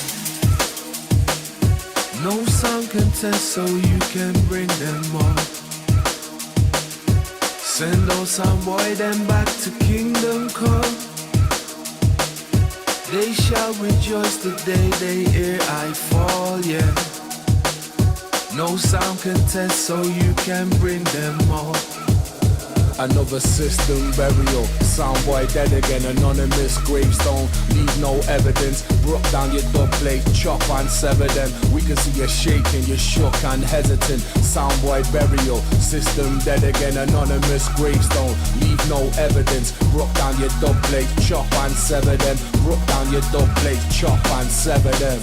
No song contest so you can bring them more. Send those some boy them back to kingdom come. They shall rejoice the day they hear I fall, yeah. No sound contest so you can bring them more.
Another system burial, soundboy dead again, anonymous gravestone, leave no evidence, broke down your dub plate, chop and sever them, we can see you shaking, you're shook and hesitant, soundboy burial, system dead again, anonymous gravestone, leave no evidence, broke down your dub plate, chop and sever them, broke down your dub plate, chop and sever them.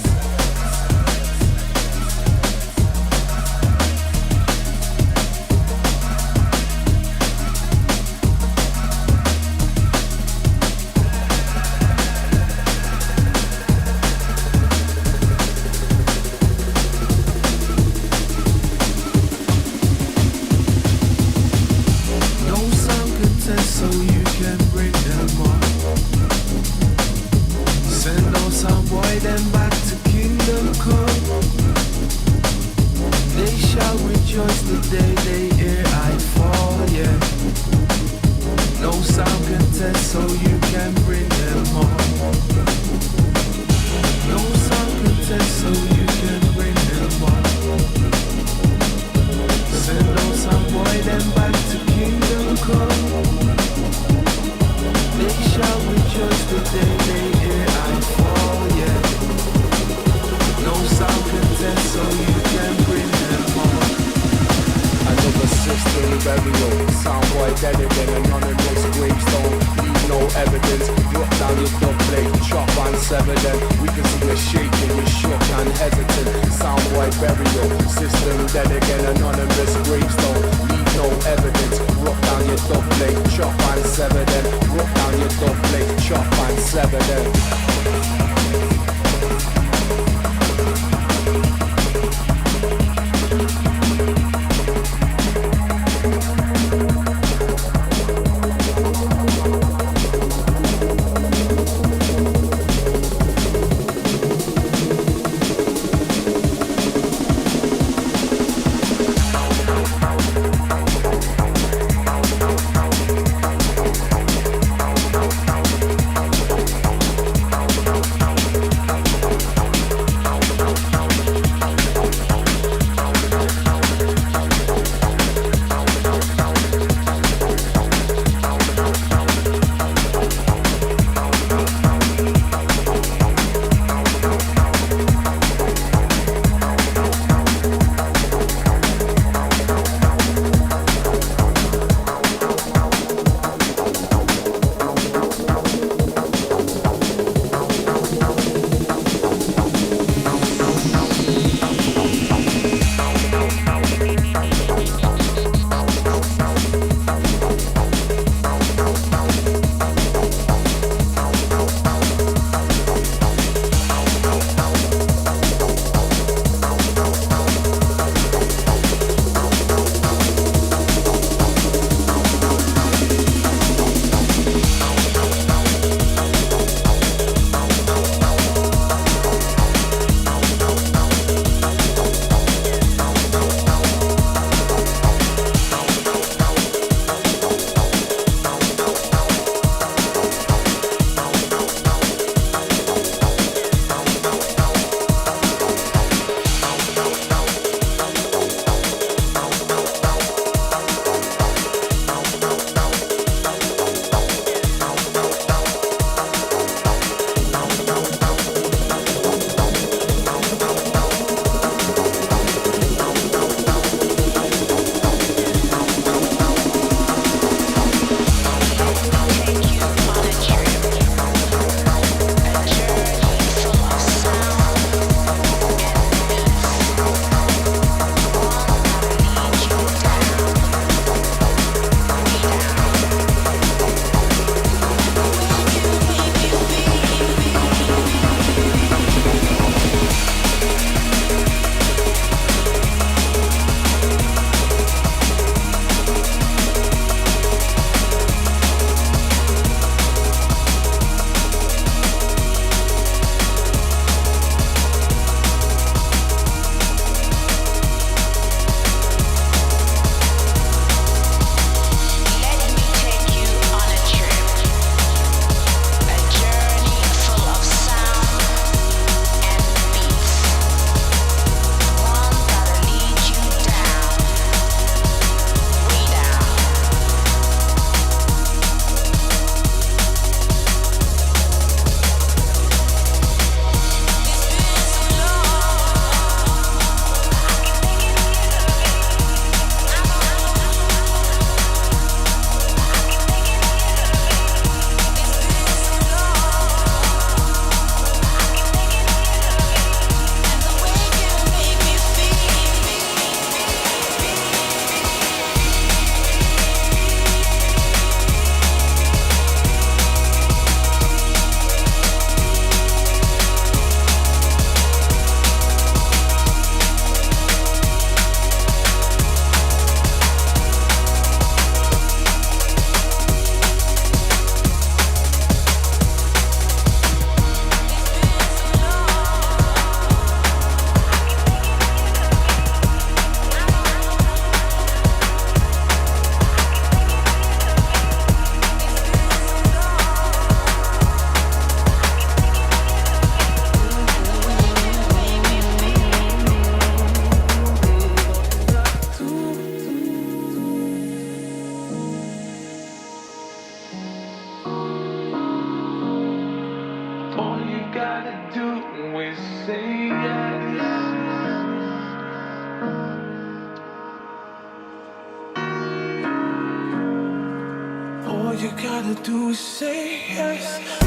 you gotta do is say yes.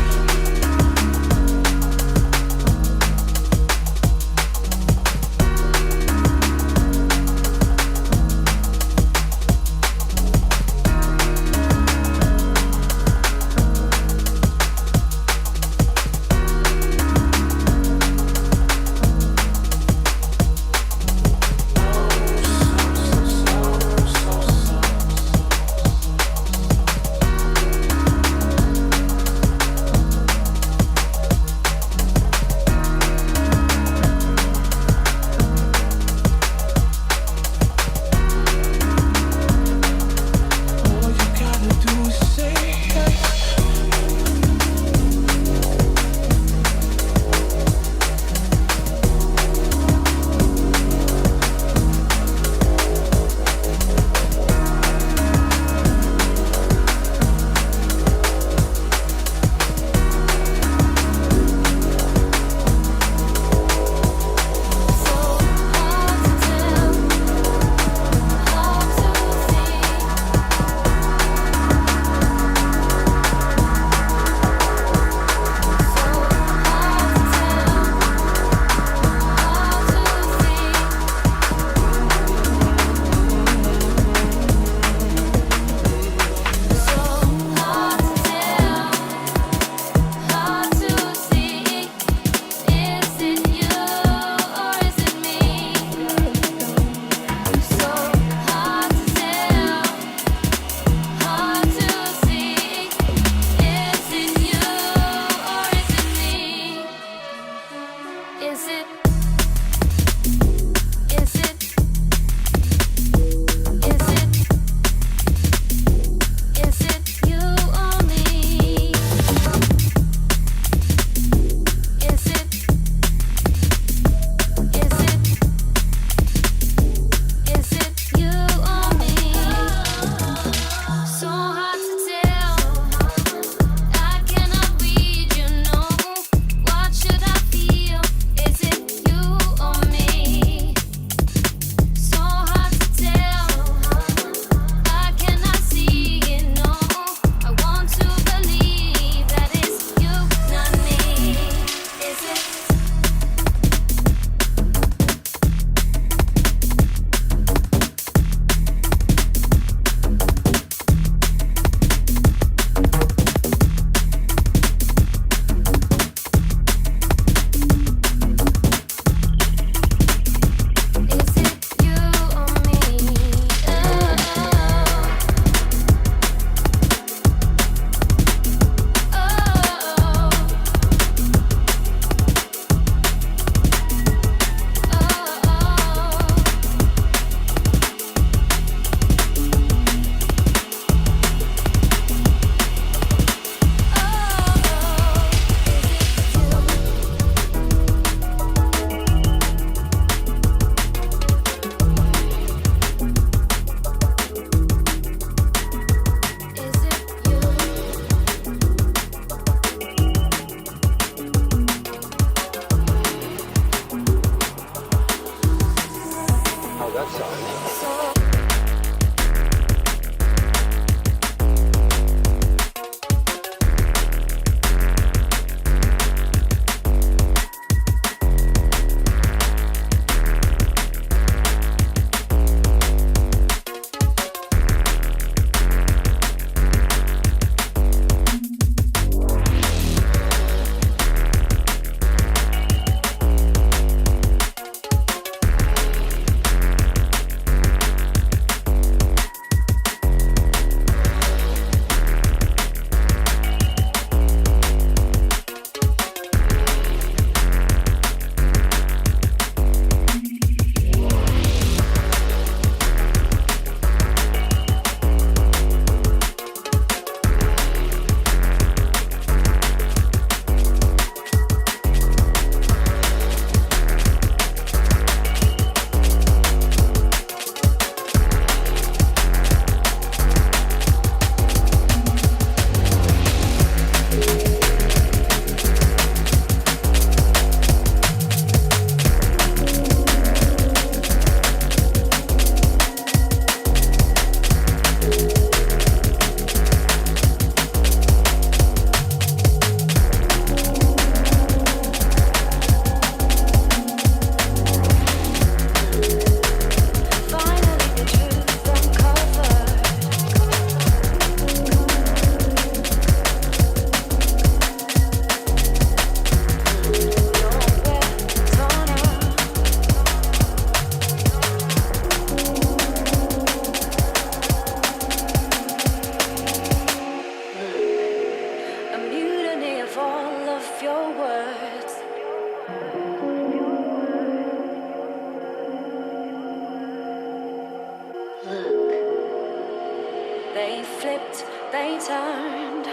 they turned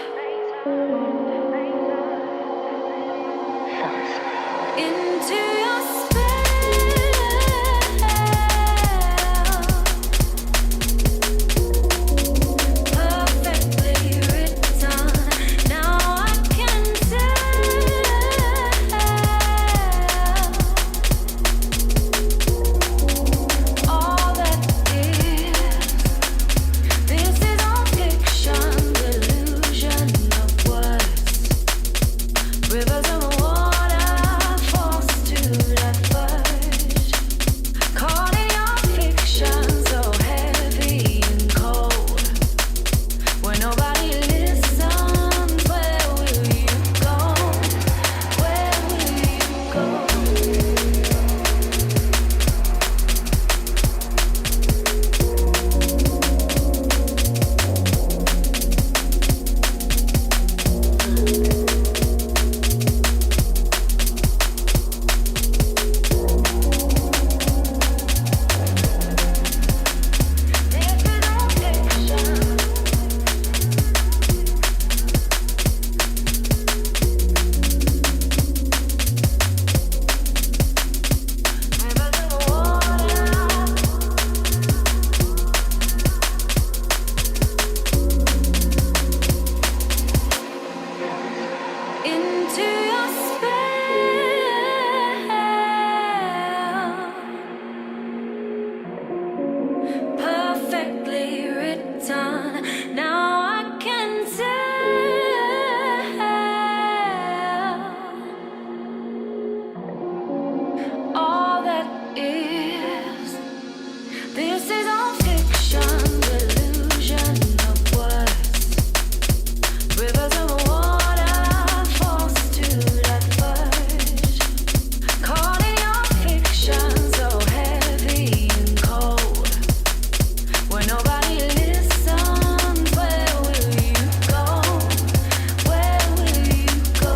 into your perfectly written. Now I can tell all that is. This is all fiction, delusion of words. Rivers of water forced to diverge. Caught in your fiction, so heavy and cold. Where nobody listens, where will you go? Where will you go? This is all fiction. Rivers of water into your spell. Perfectly written. Now I can tell all that is. This is all fiction, delusion of words. Rivers of water forced to diverge. Caught in your fiction, so heavy and cold. Where nobody listens, where will you go? Where will you go?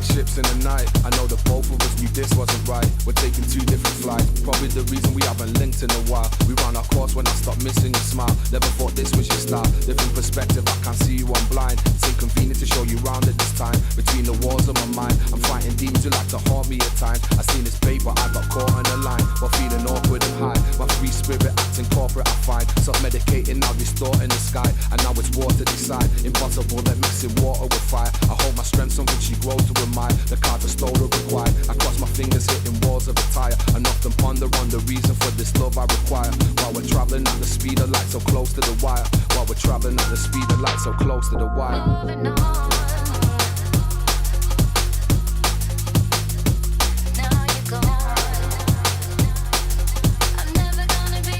passing ships in the night. I know that both of us knew this wasn't right. We're taking two different flights. Probably the reason we haven't linked in a while. We ran our course when I stopped missing your smile. Never thought this was your style. Different perspective, I can't see you, I'm blind. It's inconvenient to show you round at this time. Between the walls of my mind, I'm fighting demons who like to haunt me at times. I seen this bait, but I got caught on the line while feeling awkward and high. My free spirit acting corporate, I find. Self-medicating, now distorting the sky. And now it's war to decide. Impossible that mixing water with fire. I hold my strength, something she grows to admire. The card was stole or required. I cross my fingers, hitting walls of a tire. And often ponder on the reason for this love I require. While we're traveling at the speed of light, so close to the wire. While we're traveling at the speed of light, so close to the wire.
Moving on. Now you're gone. I'm never gonna be.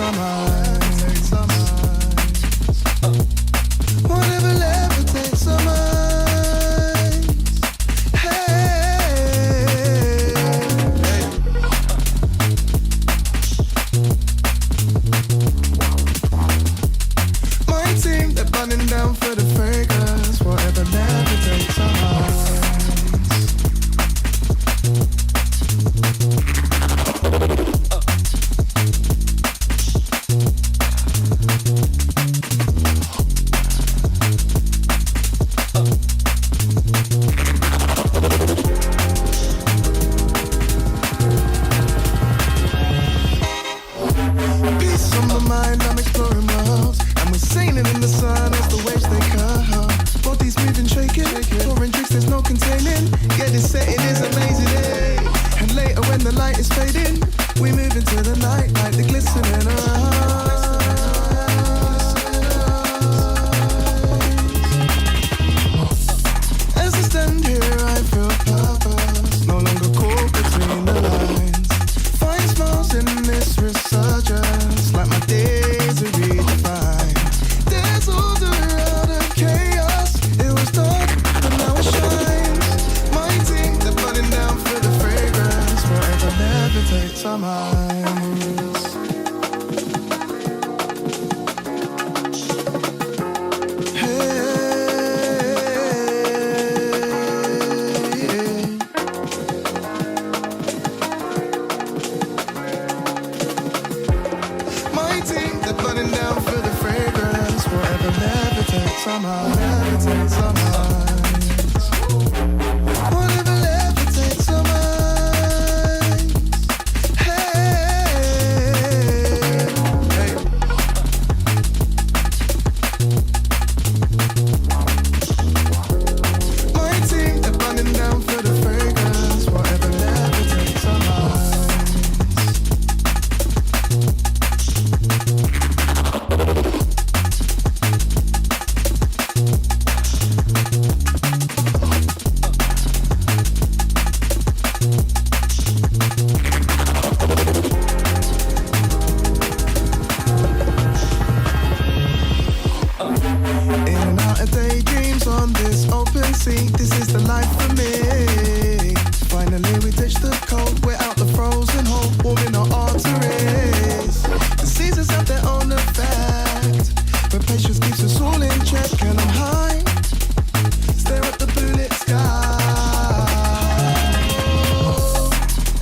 our minds. Whatever levitates our minds. Hey. My team, they're burning down for the fragrance. Whatever levitates our minds. Peace on my mind, I'm exploring worlds, and we're sailing in the sun as the waves they come. Bodies moving, shaking, pouring drinks, there's no containing. Yeah, this setting is amazing, eh? And later when the light is fading, we move into the night like the glistening As I stand here, I feel purpose, no longer caught between the lines. Find smiles in this resurgence, like my days are redefined. There's order out of chaos, it was dark, but now it shines. My team, they're burning down for the fragrance, forever levitates our minds. My team, they're burning down for the fragrance, forever levitates our minds. Whatever levitates our minds. Hey. My team, they're burning down for the fragrance, whatever levitates our minds. In and out of daydreams on this open sea, this is the life for me. Finally we touch the cold, we're out the frozen hole, warming our arteries. The seasons have their own effect, but patience keeps us all in check. And I'm high, stare at the blue lit sky.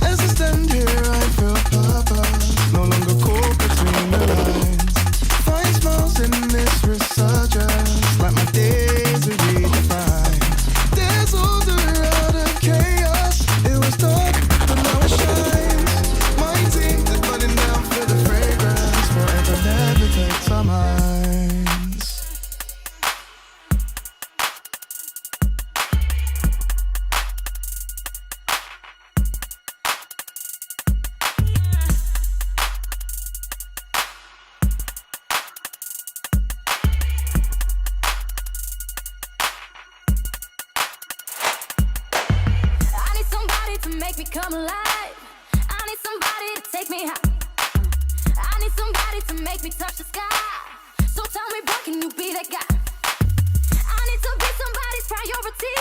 As I stand here I feel purpose, no longer caught between the lines. Find smiles in this resurgence, like my days are redefined. There's order out of chaos, it was dark, but now it shines. My team, they're burning down for the fragrance, forever levitates our minds.
I need somebody to make me come alive. I need somebody to take me high. I need somebody to make me touch the sky. So tell me, boy, can you be that guy? I need to be somebody's priority.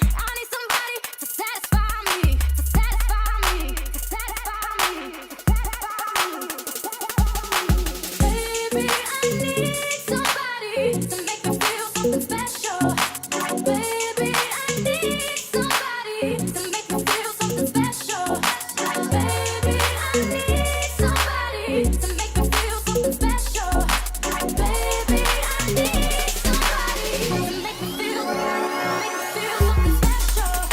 I need somebody to satisfy me, to satisfy me, to satisfy me, to satisfy me. Baby, I need somebody to make me feel something special. Baby, I need somebody to make me feel something special. Baby, I need somebody to make me feel something special. Baby, I need somebody to make me feel something special.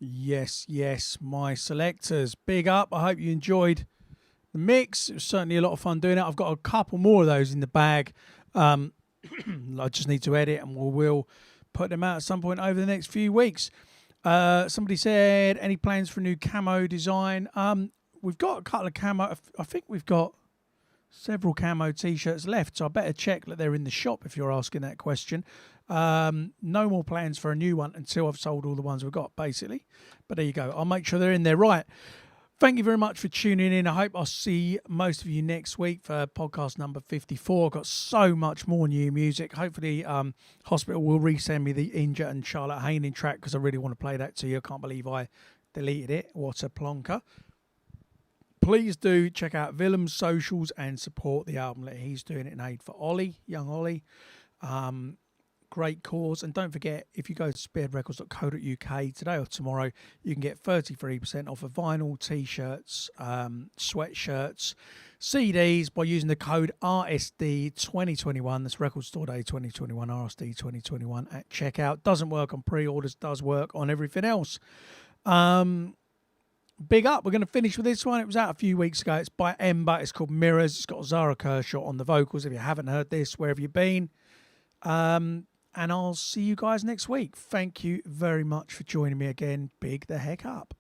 Yes, my selectors. Big up. I hope you enjoyed the mix. It was certainly a lot of fun doing it. I've got a couple more of those in the bag. I just need to edit, and we'll put them out at some point over the next few weeks. Somebody said, any plans for a new camo design? We've got a couple of camo. I think we've got several camo t-shirts left, so I better check that they're in the shop if you're asking that question. No more plans for a new one until I've sold all the ones we've got, basically. But there you go. I'll make sure they're in there. Right. Thank you very much for tuning in. I hope I'll see most of you next week for podcast number 54. I've got so much more new music. Hopefully, Hospital will resend me the Inja and Charlotte Haining track because I really want to play that to you. I can't believe I deleted it. What a plonker. Please do check out Willem's socials and support the album that he's doing it in aid for Ollie, young Ollie. Great cause. And don't forget, if you go to spearheadrecords.co.uk today or tomorrow, you can get 33% off of vinyl, t-shirts, sweatshirts, CDs by using the code RSD2021. That's Record Store Day 2021, RSD 2021 at checkout. Doesn't work on pre-orders, does work on everything else. Big up. We're going to finish with this one. It was out a few weeks ago. It's by Ember. It's called Mirrors. It's got Zara Kershaw on the vocals. If you haven't heard this, where have you been? And I'll see you guys next week. Thank you very much for joining me again. Big the heck up.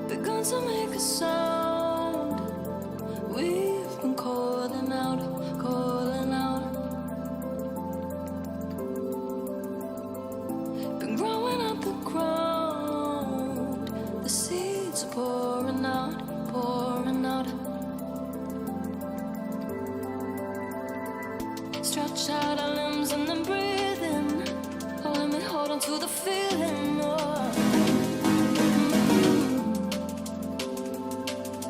Begun to make a sound. We've been calling out, calling out. Been growing out the ground. The seeds are pouring out, pouring out. Stretch out our limbs and then breathe in. Oh, let me hold on to the feeling. Oh.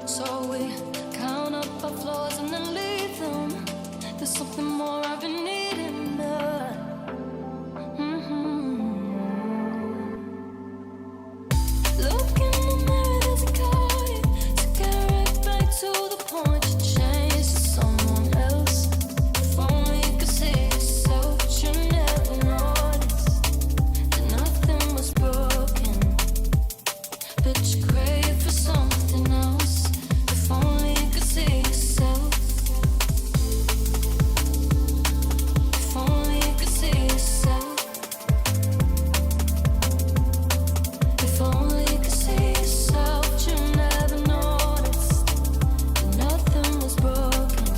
So we count up our flaws and then leave them. There's something more I've been needing. Look in the mirror, there's a guy. So get right back to the point. You changed to someone else. If only you could see yourself, but you never noticed that nothing was broken. But you crave for something else. If only you could see yourself. If only you could see yourself. If only you could see yourself, but you never noticed that nothing was broken.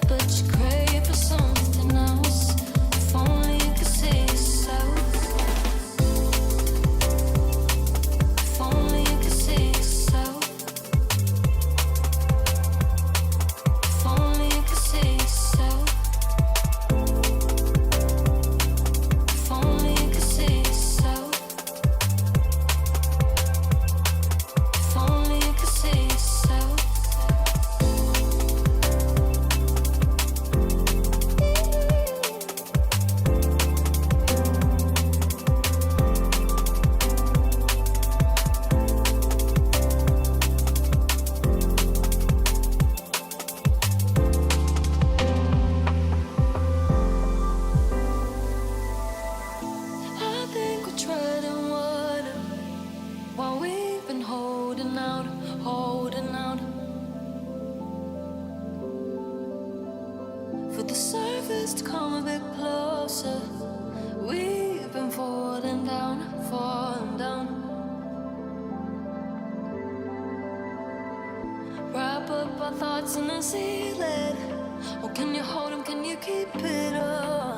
But you crave for something else. If only you could see yourself. If only you could see yourself. If only you could see yourself. If only you could see yourself. If only you could see yourself. I think we're treading water while we've been holding out, holding out. For the surface to come a bit closer, we've been falling down, falling down. Wrap up our thoughts and then seal it. Or can you hold them, can you keep it up?